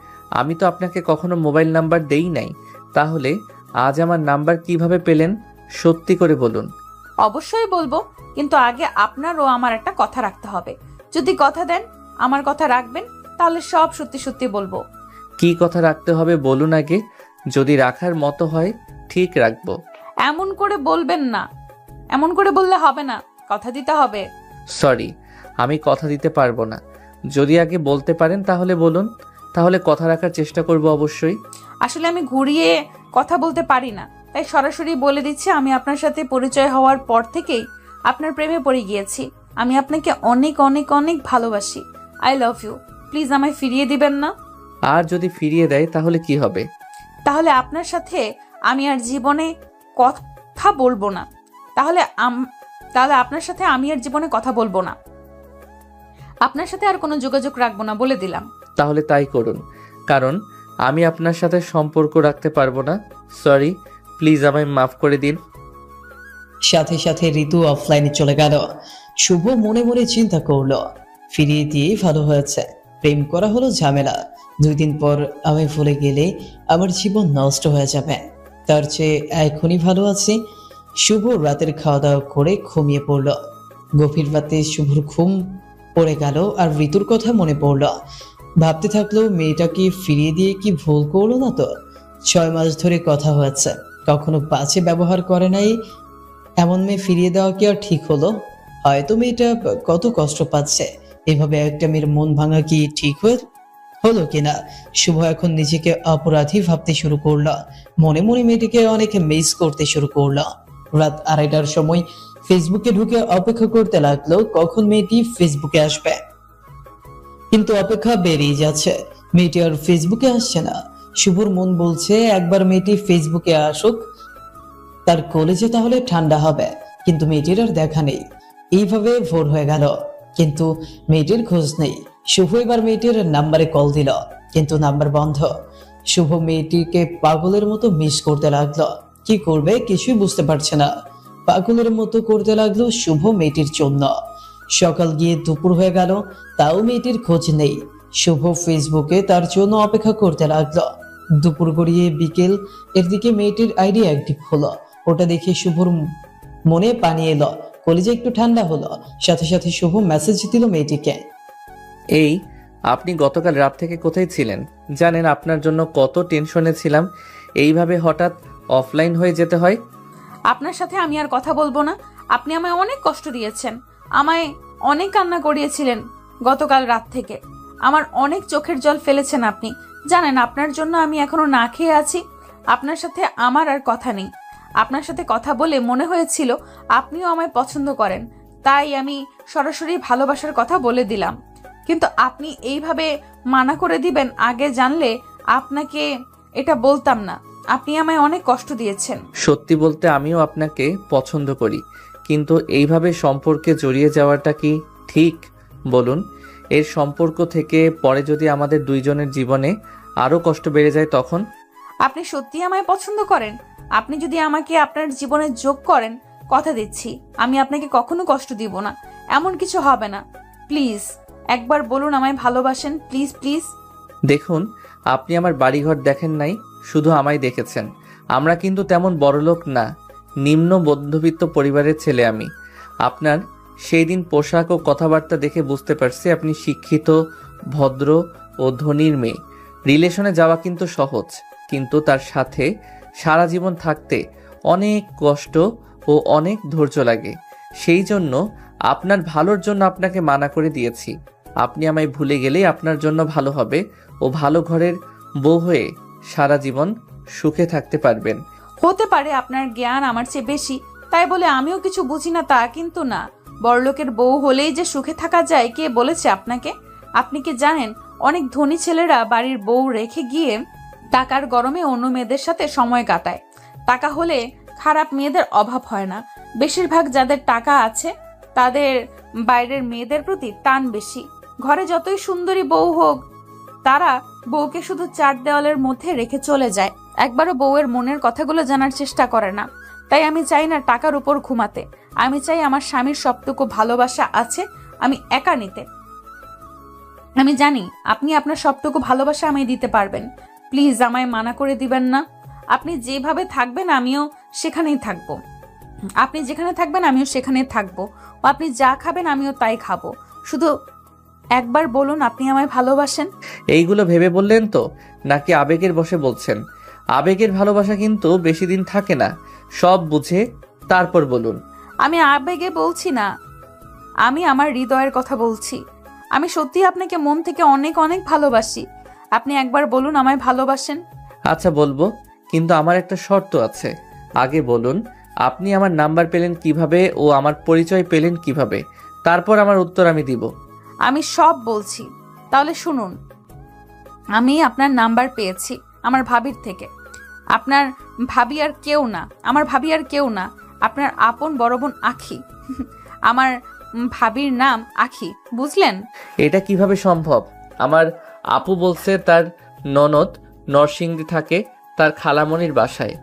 আমি তো আপনাকে কখনো মোবাইল নাম্বার দেই নাই। তাহলে আজ আমার নাম্বার কিভাবে পেলেন? সত্যি করে বলুন। অবশ্যই বলবো, কিন্তু আগে আপনার ও আমার একটা কথা রাখতে হবে। যদি কথা দেন, আমার কথা রাখবেন, তাহলে সব সত্যি সত্যি বলবো। কি কথা রাখতে হবে বলুন আগে। যদি রাখার মতো হয় ঠিক রাখবো। এমন করে বলবেন না, এমন করে বললে হবে না, কথা দিতে হবে। সরি, আমি কথা দিতে পারবো না। যদি আগে বলতে পারেন তাহলে বলুন, তাহলে কথা রাখার চেষ্টা করব অবশ্যই। আসলে আমি ঘুরিয়ে কথা বলতে পারি না, তাই সরাসরি বলে দিচ্ছি, আমি আপনার সাথে পরিচয় হওয়ার পর থেকেই আপনার প্রেমে পড়ে গিয়েছি। আমি আপনাকে অনেক অনেক অনেক ভালোবাসি। I love you. প্লিজ আমায় ফিরিয়ে দিবেন না। আর যদি ফিরিয়ে দেয় তাহলে কি হবে? তাহলে আপনার সাথে আমি আর জীবনে কথা বলবো না। তাহলে আপনার সাথে আমি আর জীবনে কথা বলবো না। আপনার সাথে আর কোনো যোগাযোগ রাখবো না, বলে দিলাম। তাহলে তাই করুন, কারণ আমি আপনার সাথে সম্পর্ক রাখতে পারবো না। সরি, প্লিজ আমায় মাফ করে দিন। সাথে সাথে ঋতু অফলাইনে চলে গেল। শুভ মনে মনে চিন্তা করলো, ফিরিয়ে দিয়েই ভালো হয়েছে। প্রেম করা হলো ঝামেলা, 2 দিন পর আমি ভুলে গেলে আমার জীবন নষ্ট হয়ে যাবে। তার চেয়ে এখনই ভালো আছি। শুভ রাতের খাওয়া দাওয়া করে ঘুমিয়ে পড়ল। গভীর রাতে শুভর ঘুম পড়ে গেল আর ঋতুর কথা মনে পড়ল। ভাবতে থাকলো, মেয়েটাকে ফিরিয়ে দিয়ে কি ভুল করলো না তো? 6 মাস ধরে কথা হয়েছে, কখনো বাজে ব্যবহার করে নাই। এমন মেয়ে ফিরিয়ে দেওয়া কি আর ঠিক হলো? হয়তো মেয়েটা কত কষ্ট পাচ্ছে, এভাবে একটা মেয়ের মন ভাঙা কি ঠিক হলো কিনা? শুভ এখন নিজেকে অপরাধী ভাবতে শুরু করলো। মনে মনে মেয়েটিকে অনেক মিস করতে শুরু করলো। রাত 2:30টার সময় ফেসবুকে ঢুকে অপেক্ষা করতে লাগলো কখন মেয়েটি ফেসবুকে আসবে, কিন্তু অপেক্ষা বেরিয়ে যাচ্ছে। মেয়েটি আর ফেসবুকে আসছে না। শুভর মন বলছে একবার মেয়েটি ফেসবুকে আসুক, তার কলেজে তাহলে ঠান্ডা হবে। কিন্তু মেয়েটির আর দেখা নেই। এইভাবে ভোর হয়ে গেল, কিন্তু মেয়েটির খোঁজ নেই। শুভ এবার মেয়েটির নাম্বারে কল দিল, কিন্তু নাম্বার বন্ধ। শুভ মেয়েটিকে পাগলের মতো মিস করতে লাগলো। কি করবে কিছুই বুঝতে পারছে না। পাগলের মতো করতে লাগলো শুভ মেয়েটির জন্য। সকাল গিয়ে দুপুর হয়ে গেল, তাও মেয়েটির খোঁজ নেই। শুভ ফেসবুকে তার জন্য অপেক্ষা করতে লাগলো। দুপুর গড়িয়ে বিকেল এর দিকে মেয়েটির আইডি অ্যাক্টিভ হলো। ওটা দেখে শুভর মনে পানি এলো, কলিজা একটু ঠান্ডা হলো। সাথে সাথে শুভ মেসেজ দিল মেয়েটিকে। এই, আপনি গতকাল রাত থেকে কোথায় ছিলেন? জানেন আপনার জন্য কত টেনশনে ছিলাম। এইভাবে হঠাৎ অফলাইন হয়ে যেতে হয়। আপনার সাথে আমি আর কথা বলবো না। আপনি আমায় অনেক কষ্ট দিয়েছেন, আমায় অনেক কান্না করিয়েছিলেন গতকাল রাত থেকে। আমার অনেক চোখের জল ফেলেছেন আপনি। জানেন আপনার জন্য আমি এখনো না খেয়ে আছি। আপনার সাথে আমার আর কথা নেই। আপনার সাথে কথা বলে মনে হয়েছিল আপনিও আমায় পছন্দ করেন, তাই আমি সরাসরি ভালোবাসার কথা বলে দিলাম। কিন্তু আপনি এইভাবে মানা করে দিবেন, আগে জানলে আপনাকে এটা বলতাম না। আপনি আমায় অনেক কষ্ট দিয়েছেন। সত্যি বলতে আমিও আপনাকে পছন্দ করি, কিন্তু এইভাবে সম্পর্কে জড়িয়ে যাওয়াটা কি ঠিক বলুন? এর সম্পর্ক থেকে পরে যদি আমাদের দুইজনের জীবনে আরো কষ্ট বেড়ে যায় তখন? আপনি সত্যি আমায় পছন্দ করেন? আপনি যদি আমাকে আপনার জীবনে যোগ করেন, কথা দিচ্ছি আমি আপনাকে কখনো কষ্ট দিব না। এমন কিছু হবে না। প্লিজ একবার বলুন আমায় ভালোবাসেন, প্লিজ প্লিজ। দেখুন, আপনি আমার বাড়িঘর দেখেন নাই, শুধু আমায় দেখেছেন। আমরা কিন্তু তেমন বড়লোক না, নিম্ন মধ্যবিত্ত পরিবারের ছেলে আমি। আপনার সেই দিন পোশাক ও কথাবার্তা দেখে বুঝতে পারছি আপনি শিক্ষিত, ভদ্র ও ধনীর মেয়ে। রিলেশনে যাওয়া কিন্তু সহজ, কিন্তু তার সাথে সারা জীবন থাকতে অনেক কষ্ট ও অনেক ধৈর্য লাগে। সেই জন্য আপনার ভালোর জন্য আপনাকে মানা করে দিয়েছি। আপনি আমায় ভুলে গেলেই আপনার জন্য ভালো হবে ও ভালো ঘরের বউ হয়ে সারা জীবন সুখে থাকতে পারবেন। হতে পারে আপনার জ্ঞান আমার চেয়ে বেশি, তাই বলে আমিও কিছু বুঝি না তা কিন্তু না। বড়লোকের বউ হলেই যে সুখে থাকা যায় কে বলেছে আপনাকে? আপনি কি জানেন অনেক ধনী ছেলেরা বাড়ির বউ রেখে গিয়ে টাকার গরমে অন্য মেয়েদের সাথে সময় কাটায়। টাকা হলে খারাপ মেয়েদের অভাব হয় না। বেশিরভাগ যাদের টাকা আছে তাদের বাইরের মেয়েদের প্রতি টান বেশি। ঘরে যতই সুন্দরী বউ হোক তারা বউকে শুধু চার দেওয়ালের মধ্যে রেখে চলে যায়, একবারও বউয়ের মনের কথাগুলো জানার চেষ্টা করে না। তাই আমি চাই না টাকার উপর ঘুমাতে। আমি চাই আমার স্বামীর সবটুকু ভালোবাসা আছে আমি একা নিতে। আমি জানি আপনি আপনার সবটুকু ভালোবাসা আমায় দিতে পারবেন। প্লিজ আমায় মানা করে দিবেন না। আপনি যেভাবে থাকবেন আমিও সেখানেই থাকবো। আপনি যেখানে থাকবেন আমিও সেখানেই থাকবো। ও আপনি যা খাবেন আমিও তাই খাবো। শুধু একবার বলুন আপনি আমায় ভালোবাসেন। এইগুলো ভেবে বললেন তো, নাকি আবেগের বশে বলছেন? আবেগের ভালোবাসা কিন্তু বেশি দিন থাকে না, সব বুঝে তারপর বলুন। আমি আবেগে বলছি না, আমি আমার হৃদয়ের কথা বলছি। আমি সত্যি আপনাকে মন থেকে অনেক অনেক ভালোবাসি। আপনি একবার বলুন আমায় ভালোবাসেন। আচ্ছা বলবো, কিন্তু আমার একটা শর্ত আছে। আগে বলুন আপনি আমার নাম্বার পেলেন কিভাবে ও আমার পরিচয় পেলেন কিভাবে, তারপর আমার উত্তর আমি দিব। আমি সব বলছি, তাহলে শুনুন। আমি আপনার নাম্বার পেয়েছি আমার ভাবির থেকে। আপনার ভাবি আর কেউ না, আমার ভাবি আর কেউ না, আপনার আপন বড় বোন আখি। আমার ভাবির নাম আখি, বুঝলেন? এটা কিভাবে সম্ভব? আমার আপু বলছে তার ননদ নরসিংদী থাকে, তার খালামণির বাসায়।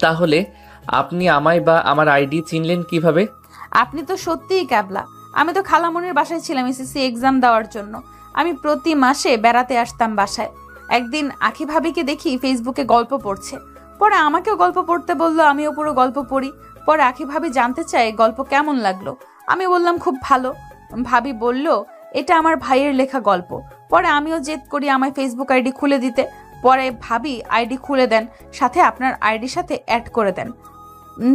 তাহলে আপনি আমায় বা আমার আইডি চিনলেন কিভাবে? আপনি তো সত্যিই ক্যাবলা। আমি তো খালামনির বাসায় ছিলাম এসএসসি এক্সাম দেওয়ার জন্য। আমি প্রতি মাসে বেড়াতে আসতাম বাসায়। একদিন আখি ভাবিকে দেখি ফেসবুকে গল্প পড়ছে। পরে আমাকেও গল্প পড়তে বললো, আমিও পুরো গল্প পড়ি। পরে আখি ভাবি জানতে চায় গল্প কেমন লাগলো। আমি বললাম খুব ভালো। ভাবি বলল এটা আমার ভাইয়ের লেখা গল্প। পরে আমিও জেদ করি আমায় ফেসবুক আইডি খুলে দিতে। পরে ভাবি আইডি খুলে দেন, সাথে আপনার আইডির সাথে অ্যাড করে দেন।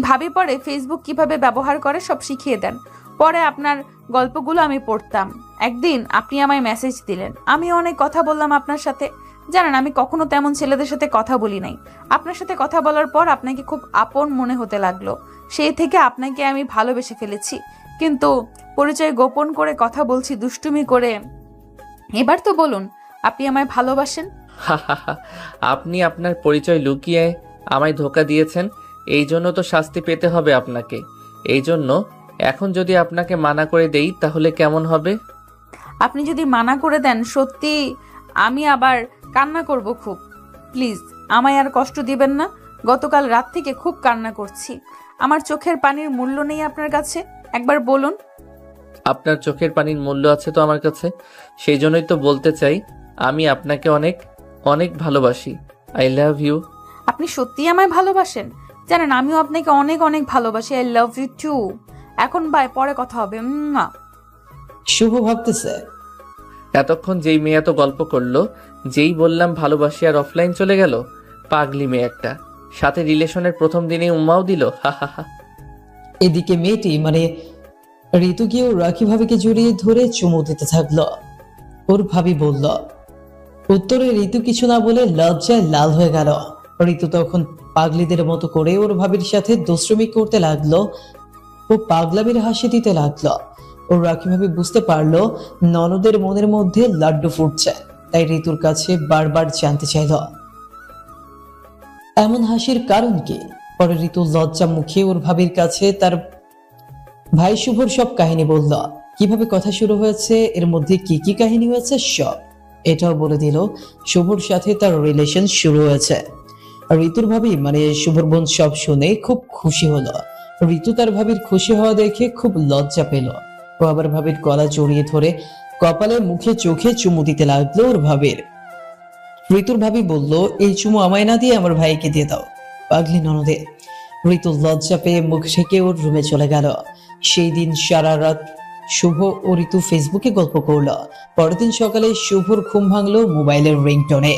ভাবি পরে ফেসবুক কিভাবে ব্যবহার করে সব শিখিয়ে দেন। পরে আপনার গল্পগুলো আমি পড়তাম। একদিন আপনি আমায় মেসেজ দিলেন, আমি অনেক কথা বললাম আপনার সাথে। জানেন আমি কখনো তেমন ছেলেদের সাথে কথা বলি নাই। আপনার সাথে কথা বলার পর আপনাকে খুব আপন মনে হতে লাগলো। সেই থেকে আপনাকে আমি ভালোবেসে ফেলেছি। কিন্তু পরিচয় গোপন করে কথা বলছি দুষ্টুমি করে। এবার তো বলুন আপনি আমায় ভালোবাসেন। আপনি আপনার পরিচয় লুকিয়ে আমায় ধোঁকা দিয়েছেন, এই জন্য তো শাস্তি পেতে হবে আপনাকে। এই জন্য এখন যদি আপনাকে মানা করে দেই তাহলে কেমন হবে? আপনি যদি মানা করে দেন সত্যি আমি আবার কান্না করব খুব। প্লিজ আমায় আর কষ্ট দিবেন না। গতকাল রাত থেকে খুব কান্না করছি। আমার চোখের পানির মূল্য নেই আপনার কাছে? একবার বলুন। আপনার চোখের পানির মূল্য আছে তো আমার কাছে, সেই জন্যই তো বলতে চাই আমি আপনাকে অনেক অনেক ভালোবাসি। I love you. আপনি সত্যি আমায় ভালোবাসেন? জানেন আমিও আপনাকে অনেক অনেক ভালোবাসি। I love you too. এখন বাই, পরে কথা হবে। শুভ ভাবতেছে এতক্ষণ যেই মেয়ে এত গল্প করলো, যেই বললাম ভালোবাসি আর অফলাইন চলে গেল। পাগলি মেয়ে একটা, সাথে রিলেশনের প্রথম দিনে উম্মাও দিল। হা হা হা। এদিকে মেয়েটি মানে ঋতু গিয়েও রাখি ভাবিকে জড়িয়ে ধরে চুমু দিতে থাকলো। ওর ভাবি বলল। উত্তরে ঋতু কিছু না বলে লজ্জায় লাল হয়ে গেল। ঋতু তখন পাগলিদের মতো করে ওর ভাবির সাথে দুষ্টুমি করতে লাগলো। ও পাগলামির হাসি দিতে লাগলো। ও রাখি ভাবি বুঝতে পারলো ননদের মনের মধ্যে লাড্ডু ফুটছে, তাই ঋতুর কাছে বারবার জানতে চাইল এমন হাসির কারণ কি। পরে ঋতু লজ্জা মুখে ওর ভাবির কাছে তার ভাই শুভর সব কাহিনী বলল। কিভাবে কথা শুরু হয়েছে, এর মধ্যে কি কি কাহিনী হয়েছে সব। এটাও বলে দিল শুভর সাথে তার রিলেশন শুরু হয়েছে। ঋতুর ভাবি মানে শুভর বোন সব শুনে খুব খুশি হলো। ঋতু তার ভাবির খুশি হওয়া দেখে খুব লজ্জা পেল। ও আবার ভাবির গলা জড়িয়ে ধরে কপালে মুখে চোখে চুমু দিতে লাগলো ওর ভাবির। ঋতুর ভাবি বলল, এই চুমু আমায় না দিয়ে আমার ভাইকে দিয়ে দাও, পাগলি ননদে। ঋতু লজ্জা পেয়ে মুখ ঢেকে ওর রুমে চলে গেল। সেই দিন সারা রাত শুভ ও ঋতু ফেসবুকে গল্প করলো। পরের দিন সকালে শুভর ঘুম ভাঙলো মোবাইলের রিংটোনে।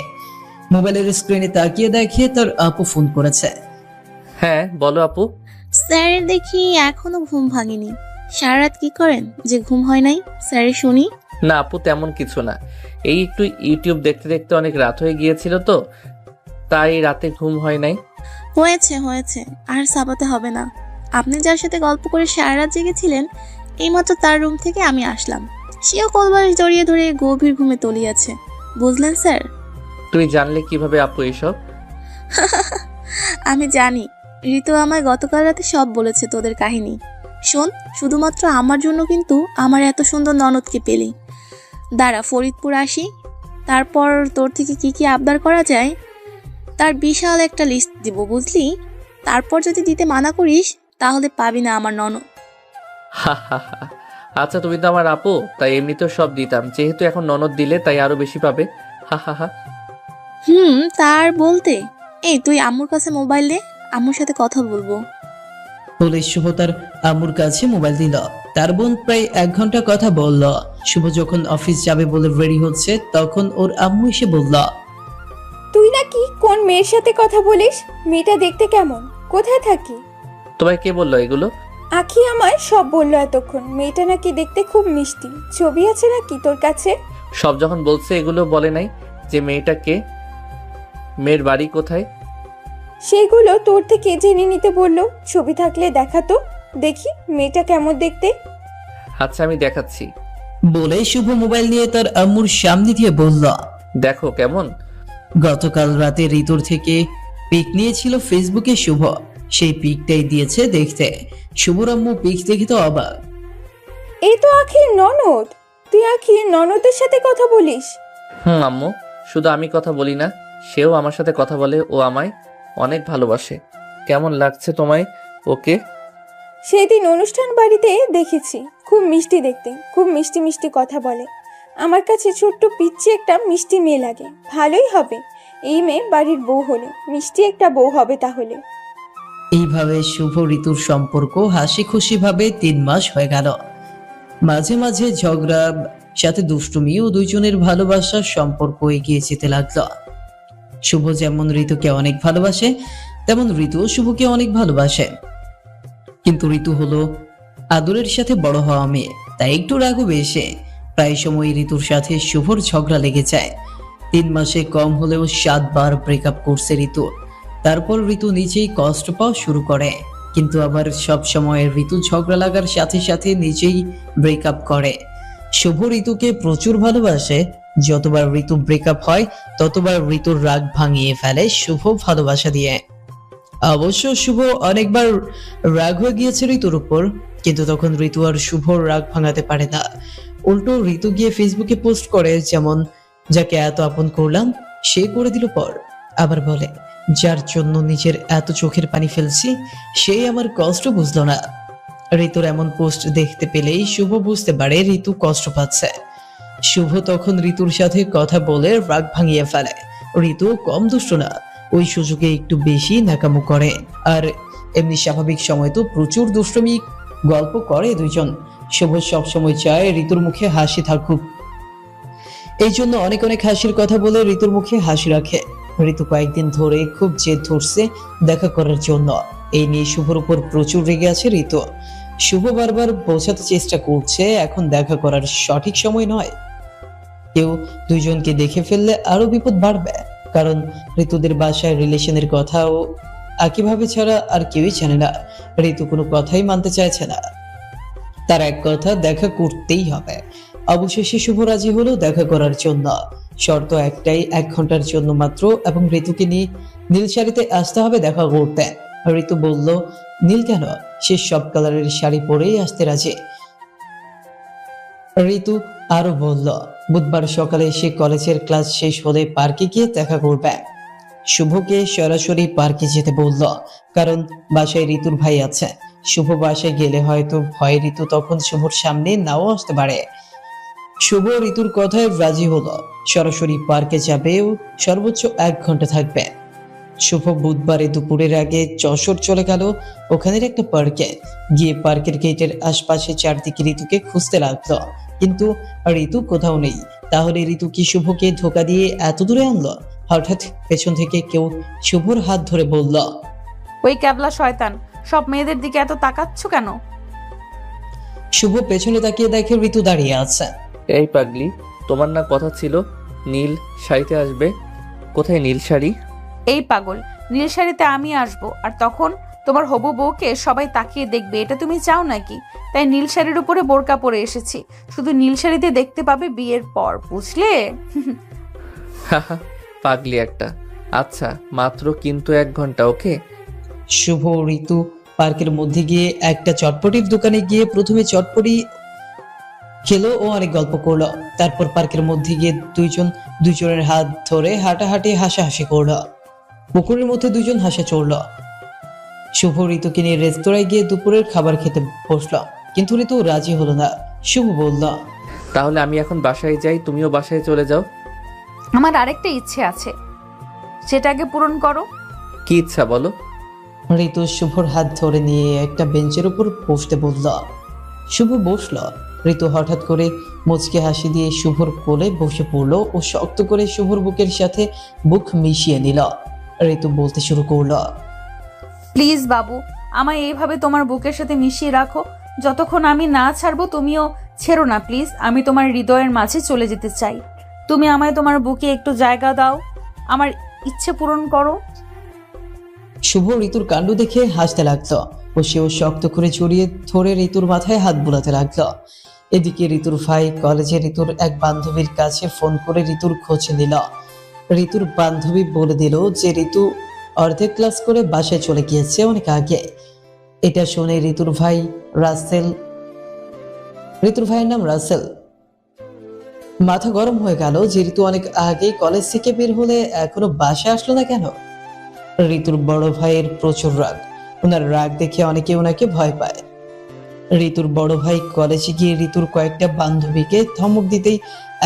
মোবাইলের স্ক্রিনে তাকিয়ে দেখে তার আপু ফোন করেছে। হ্যাঁ বলো আপু। স্যারের দেখি এখনো ঘুম ভাঙেনি। সারা রাত কি করেন যে ঘুম হয় নাই স্যারের শুনি? না আপু তেমন কিছু না, এই একটু ইউটিউব দেখতে দেখতে অনেক রাত হয়ে গিয়েছিল তো, তাই রাতে ঘুম হয় নাই। হয়েছে হয়েছে, আর সাবাতে হবে না। আপনি যার সাথে গল্প করে সারা রাত জেগেছিলেন, এইমাত্র তার রুম থেকে আমি আসলাম। সেও কলবারে জড়িয়ে ধরে গভীর ঘুমে তলিয়েছে। বুঝলেন স্যার? তুই জানলে কিভাবে আপু এসব? আমি জানি, ঋতু আমায় গতকাল রাতে সব বলেছে তোদের কাহিনী। শোন, শুধুমাত্র আমার জন্য কিন্তু আমার এত সুন্দর ননদকে পেলি। দাঁড়া, ফরিদপুর আসি, তারপর তোর থেকে কি কি আবদার করা যায় তার বিশাল একটা লিস্ট দিব, বুঝলি? তারপর যদি দিতে মানা করিস তাহলে পাবি না আমার ননদ। হা হা হা। আচ্ছা তুমি তো আমার আপু, তাই এমনিতেও সব দিতাম, যেহেতু এখন ননদ দিলে তাই আরো বেশি পাবে। হা হা হা। তার বলতে, এই তুই আম্মুর কাছে মোবাইল দে, আম্মুর সাথে কথা বলবো। বলে শুভ তার আম্মুর কাছে মোবাইল দিল। তার বোন প্রায় 1 ঘন্টা কথা বলল। শুভ যখন অফিস যাবে বলে রেডি হচ্ছে, তখন ওর আম্মু এসে বলল, তুই নাকি কোন মেয়ের সাথে কথা বলিস? মেয়েটা দেখতে কেমন? কোথায় থাকি? তোমায় কে বললো এগুলো? আখি আমায় সব বললো এতক্ষণ। মেয়েটা নাকি দেখতে খুব মিষ্টি। ছবি আছে নাকি তোর কাছে? সব যখন বলছে, এগুলো বলে নাই যে মেয়েটা কে, মেয়ের বাড়ি কোথায়। সেইগুলো তোর থেকে জেনে নিতে বললো। ছবি থাকলে দেখাতো, দেখি মেয়েটা কেমন দেখতে। আচ্ছা আমি দেখাচ্ছি। বলে শুভ মোবাইল নিয়ে তার আম্মুর সামনে দিয়ে বলল, দেখো কেমন। গতকাল রাতে ঋতুর থেকে পিক নিয়েছিল ফেসবুকে শুভ। সেই পিকটাই দিয়েছে দেখতে। শুভর আম্মু পিক দেখে তো অবাক। এই তো আখির ননদ। তুই আখির ননদের সাথে কথা বলিস? আম্মু, শুধু আমি কথা বলি না, সেও আমার সাথে কথা বলে। ও আমায় অনেক ভালোবাসে। কেমন লাগছে তোমায় ওকে? সেদিন অনুষ্ঠান বাড়িতে দেখেছি। খুব মিষ্টি দেখতে, খুব মিষ্টি মিষ্টি কথা বলে। আমার কাছে ছোট্ট পিচ্চি একটা মিষ্টি মেয়ে লাগে। ভালোই হবে, এই মেয়ে বাড়ির বউ হলে মিষ্টি একটা বউ হবে তাহলে। এইভাবে শুভ ঋতুর সম্পর্ক হাসি খুশি ভাবে 3 মাস হয়ে গেল। মাঝে মাঝে ঝগড়া, সাথে দুষ্টুমি ও দুইজনের ভালোবাসার সম্পর্ক এগিয়ে যেতে লাগলো। শুভ যেমন ঋতুকে অনেক ভালোবাসে, তেমন ঋতু শুভকে অনেক ভালোবাসে। কিন্তু ঋতু হলো আদরের সাথে বড় হওয়া মেয়ে, তাই একটু রাগও বেশি। প্রায় সময় ঋতুর সাথে শুভর ঝগড়া লেগে যায়। 3 মাসে কম হলেও 7 বার ব্রেকআপ করছে ঋতু। তারপর ঋতু নিজেই কষ্ট পাওয়া শুরু করে, কিন্তু আবার সব সময় ঋতু ঝগড়া লাগার সাথে সাথে নিজেই ব্রেকআপ করে। শুভ ঋতুকে প্রচুর ভালোবাসে। যতবার ঋতু ব্রেকআপ হয়, ততবার ঋতুর রাগ ভাঙিয়ে ফেলে শুভ ভালোবাসা দিয়ে। অবশ্য শুভ অনেকবার রাগ হয়ে গিয়েছে ঋতুর উপর, কিন্তু তখন ঋতু আর শুভর রাগ ভাঙাতে পারে না। উল্টো ঋতু গিয়ে ফেসবুকে পোস্ট করে, যেমন যাকে এত আপন করলাম সে করে দিল পর। আবার বলে, যার জন্য নিজের এত চোখের পানি ফেলছি সেই আমার কষ্ট বুঝলো না। ঋতুর এমন পোস্ট দেখতে পেলেই শুভ বুঝতে পারে ঋতু কষ্ট পাচ্ছে। শুভ তখন ঋতুর সাথে কথা বলে রাগ ভাঙিয়ে ফেলে। ঋতু কম দুষ্ট না, ওই সুযোগে একটু বেশি নাকামো করে। আর এমনি স্বাভাবিক সময় তো প্রচুর দুষ্টমি গল্প করে দুইজন। শুভ সবসময় চায় ঋতুর মুখে হাসি থাকুক, এই জন্য অনেক অনেক হাসির কথা বলে ঋতুর মুখে হাসি রাখে। ঋতু কয়েকদিন ধরে খুব জেদ ধরছে দেখা করার জন্য। এই নিয়ে শুভর উপর প্রচুর রেগে আছে ঋতু। শুভ বারবার বোঝাতে চেষ্টা করছে এখন দেখা করার সঠিক সময় নয়। কেউ দুইজনকে দেখে ফেললে আরো বিপদ বাড়বে, কারণ ঋতুদের বাসায় রিলেশনের কথা ও একইভাবে ছাড়া আর কেউই জানে না। ঋতু কোনো কথাই মানতে চাইছে না, তার এক কথা দেখা করতেই হবে। অবশেষে শুভ রাজি হলো দেখা করার জন্য। শর্ত একটাই, 1 ঘন্টার জন্য মাত্র, এবং ঋতুকে নিয়ে নীল শাড়িতে আসতে হবে দেখা করতে। ঋতু বলল, নীল কেন? সে সব কালারের শাড়ি পরেই আসতে রাজি। ঋতু আরো বলল, বুধবার সকালে সে কলেজের ক্লাস শেষ হলে পার্কে গিয়ে দেখা করবে। শুভকে সরাসরি পার্কে যেতে বলল, কারণ বাসায় ঋতুর ভাই আছে। শুভ বাসায় গেলে হয়তো ভয় ঋতু তখন শুভর সামনে নাও আসতে পারে। শুভ ঋতুর কথায় রাজি হলো, সরাসরি পার্কে যাবে ও সর্বোচ্চ 1 ঘন্টা থাকবে। শুভ বুধবারে দুপুরের আগে যশোর চলে গেল ওখানের একটা পার্কে। গিয়ে পার্কের গেটের আশপাশে চারদিকে ঋতুকে খুঁজতে লাগলো, কিন্তু ঋতু কোথাও নেই। তাহলে ঋতু কি শুভকে ধোকা দিয়ে এত দূরে আনলো? হঠাৎ পেছন থেকে কেউ শুভর হাত ধরে বলল, ওই ক্যাবলা শয়তান, সব মেয়েদের দিকে এত তাকাচ্ছ কেন? শুভ পেছনে তাকিয়ে দেখে ঋতু দাঁড়িয়ে আছে। এই পাগলি, তোমার না কথা ছিল নীল শাড়িতে আসবে? কোথায় নীল শাড়ি? এই পাগল, নীল শাড়িতে আমি আসবো, আর তখন তোমার হবু বউকে সবাই তাকিয়ে দেখবে, এটা তুমি চাও নাকি? তাই নীল শাড়ির উপরে বোরকা পরে এসেছি, শুধু নীল শাড়িতে দেখতে পাবে বিয়ের পর, বুঝলে? হাহা, পাগলি একটা। আচ্ছা, মাত্র কিন্তু 1 ঘন্টা, ওকে? শুভ ও ঋতু পার্কের মধ্যে গিয়ে একটা চটপটির দোকানে গিয়ে প্রথমে চটপটি খেলো ও অনেক গল্প করলো। তারপর পার্কের মধ্যে গিয়ে দুজনের হাত ধরে হাঁটাহাঁটি হাসাহাসি করলো। পুকুরের মধ্যে দুজন হাসা চড়লো। শুভ ঋতুকে নিয়ে রেস্তোরাঁয় গিয়ে দুপুরের খাবার খেতে বসলো, কিন্তু ঋতু রাজি হলো না। শুভ বলল, তাহলে আমি এখন বাসায় যাই, তুমিও বাসায় চলে যাও। আমার আরেকটা ইচ্ছে আছে, সেটা আগে পূরণ করো। কি ইচ্ছা বলো? ঋতু শুভর হাত ধরে নিয়ে একটা বেঞ্চের উপর বসতে বলল। শুভ বসল। ঋতু হঠাৎ করে মুচকে হাসি দিয়ে শুভর কোলে বসে পড়লো ও শক্ত করে শুভর বুকের সাথে বুক মিশিয়ে নিল। ঋতু বলতে শুরু করলো, প্লিজ বাবু, আমায় এইভাবে তোমার বুকের সাথে মিশিয়ে রাখো, যতক্ষণ আমি না ছাড়বো তুমিও ছেড়ো না প্লিজ। আমি তোমার হৃদয়ের মাঝে চলে যেতে চাই, তুমি আমায় তোমার বুকে একটু জায়গা দাও, আমার ইচ্ছে পূরণ করো। শুভ ঋতুর কাণ্ড দেখে হাসতে লাগলো ও সেও শক্ত করে জড়িয়ে ধরে ঋতুর মাথায় হাত বুলাতে লাগলো। এদিকে ঋতুর ভাই কলেজে ঋতুর এক বান্ধবীর কাছে ফোন করে ঋতুর খোঁজ নিল। ঋতুর বান্ধবী বলে দিল যে ঋতু অর্ধেক ক্লাস করে বাসায় চলে গিয়েছে অনেক আগে। এটা শুনে ঋতুর ভাইয়ের নাম রাসেল। মাথা গরম হয়ে গেল যে ঋতু অনেক আগেই কলেজ থেকে বের হলে এখনো বাসায় আসলো না কেন। ঋতুর বড় ভাইয়ের প্রচুর রাগ, ওনার রাগ দেখে অনেকে ওনাকে ভয় পায়। ঋতুর বড় ভাই কলেজে গিয়ে ঋতুর কয়েকটা বান্ধবীকে ধমক দিতেই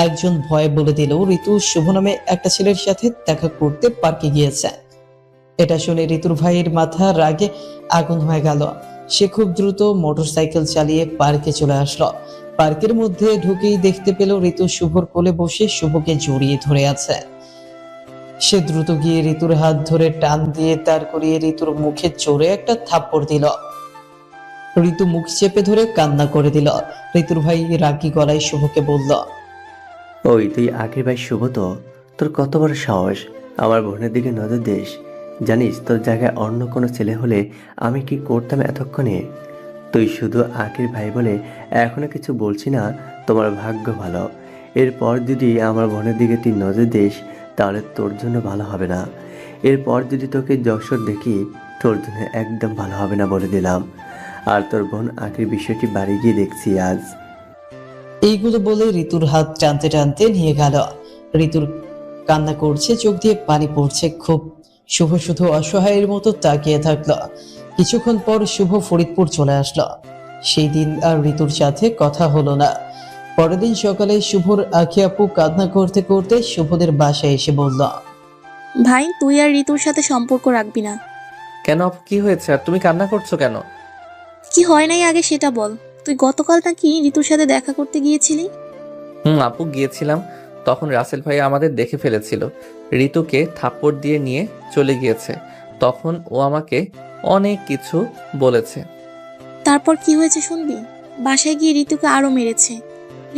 একজন ভয় বলে দিল ঋতু শুভ নামে একটা ছেলের সাথে দেখা করতে পার্কে গিয়েছে। এটা শুনে ঋতুর ভাইয়ের মাথা রাগে আগুন হয়ে গেল। সে খুব দ্রুত মোটরসাইকেল চালিয়ে পার্কে চলে আসলো। পার্কের মধ্যে ঢুকেই দেখতে পেল ঋতু শুভর কোলে বসে শুভকে জড়িয়ে ধরে আছে। সে দ্রুত গিয়ে ঋতুর হাত ধরে টান দিয়ে দাঁড় করিয়ে ঋতুর মুখে জোরে একটা থাপ্পড় দিল। ঋতু মুখ চেপে ধরে কান্না করে দিল। ঋতুর ভাই রাগী গলায় শুভকে বলল, ওই তুই আগের ভাই শুভ তো? তোর কত বড় সাহস আমার বোনের দিকে নজর দিস? জানিস তোর জায়গায় অন্য কোনো ছেলে হলে আমি কি করতাম এতক্ষণে? তুই শুধু আগের ভাই বলে এখনো কিছু বলছি না, তোমার ভাগ্য ভালো। এরপর যদি আমার বোনের দিকে তুই নজর দিস তাহলে তোর জন্য ভালো হবে না। এরপর যদি তোকে যশোর দেখি তোর জন্য একদম ভালো হবে না বলে দিলাম। আর তোর বোন আগের বিষয়টি বাড়ি গিয়ে দেখছি আজ। এইগুলো বলে ঋতুর হাত টানতে টানতে নিয়ে গেল। ঋতুর কান্না করছে, চোখ দিয়ে পানি পড়ছে খুব। শুভ শুধু অসহায়ের মতো তাকিয়ে থাকলো। কিছুক্ষণ পর শুভ ফরিদপুর চলে আসলো। সেই দিন আর ঋতুর সাথে কথা হলো না। পরের দিন সকালে শুভর আখি আপু কান্না করতে করতে শুভদের বাসায় এসে বলল, ভাই তুই আর ঋতুর সাথে সম্পর্ক রাখবি না। কেন আপু, কি হয়েছে? আর তুমি কান্না করছো কেন? কি হয় নাই আগে সেটা বল। তুই গতকাল নাকি ঋতুর সাথে দেখা করতে গিয়েছিলি? আপু, গিয়েছিলাম। তখন রাসেল ভাই আমাদের দেখে ফেলেছিল, ঋতুকে থাপ্পড় দিয়ে নিয়ে চলে গিয়েছে। তখন ও আমাকে অনেক কিছু বলেছে। তারপর কি হয়েছে শুনবি? বাসায় গিয়ে ঋতুকে আরো মেরেছে।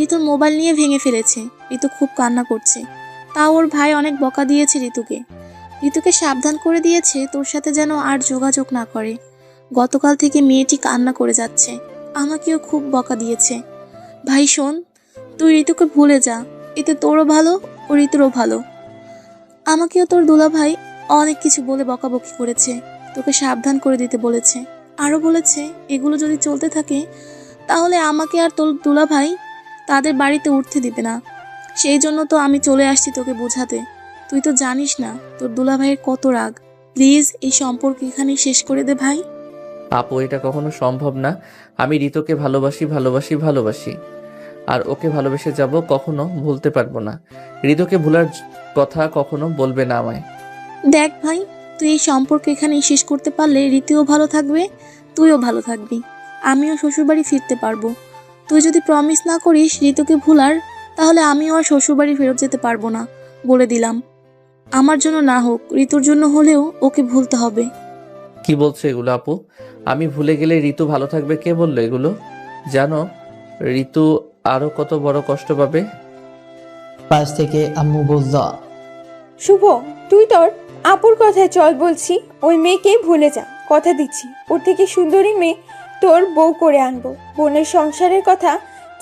ঋতুর মোবাইল নিয়ে ভেঙে ফেলেছে। ঋতু খুব কান্না করছে। তাও ওর ভাই অনেক বকা দিয়েছে ঋতুকে। ঋতুকে সাবধান করে দিয়েছে তোর সাথে যেন আর যোগাযোগ না করে। গতকাল থেকে মেয়েটি কান্না করে যাচ্ছে। আমাকেও খুব বকা দিয়েছে। ভাই শোন, তুই ঋতুকে ভুলে যা, এতে তোরও ভালো ও ঋতুরও ভালো। আমাকেও তোর দুলাভাই অনেক কিছু বলে বকাবকি করেছে, তোকে সাবধান করে দিতে বলেছে। আরও বলেছে এগুলো যদি চলতে থাকে তাহলে আমাকে আর তোর দুলাভাই তাদের বাড়িতে উঠতে দিবে না। সেই জন্য তো আমি চলে আসছি তোকে বোঝাতে। তুই তো জানিস না তোর দুলাভাইয়ের কত রাগ। প্লিজ এই সম্পর্ক এখানেই শেষ করে দে ভাই। আপু, এটা কখনো সম্ভব না। আমি ঋতুকে ভালোবাসি ভালোবাসি ভালোবাসি, আর ওকে ভালোবেসে যাব, কখনো ভুলতে পারবো না। ঋতুকে ভুলার কথা কখনো বলবে না আমায়। দেখ ভাই, তুই এই সম্পর্ক এখানেই শেষ করতে পারলে ঋতুও ভালো থাকবে, তুইও ভালো থাকবি, আমিও শ্বশুরবাড়ি ফিরতে পারবো। তুই যদি প্রমিস না করিস ঋতুকে ভুলার, তাহলে আমিও আর শ্বশুরবাড়ি ফেরত যেতে পারবো না, বলে দিলাম। আমার জন্য না হোক, ঋতুর জন্য হলেও ওকে ভুলতে হবে। কি বলছো এগুলো আপু? আমি ভুলে গেলে ঋতু ভালো থাকবে? কে বললো এগুলো? জানো ঋতু আরো কত বড় কষ্ট পাবে? পাশ থেকে আম্মু বলল, শুভ, তুই তোর আপুর কথায় চল বলছি। ওই মেয়েকে ভুলে যা, কথা দিচ্ছি ওর থেকে সুন্দরী মেয়ে তোর বউ করে আনবো। বোনের সংসারের কথা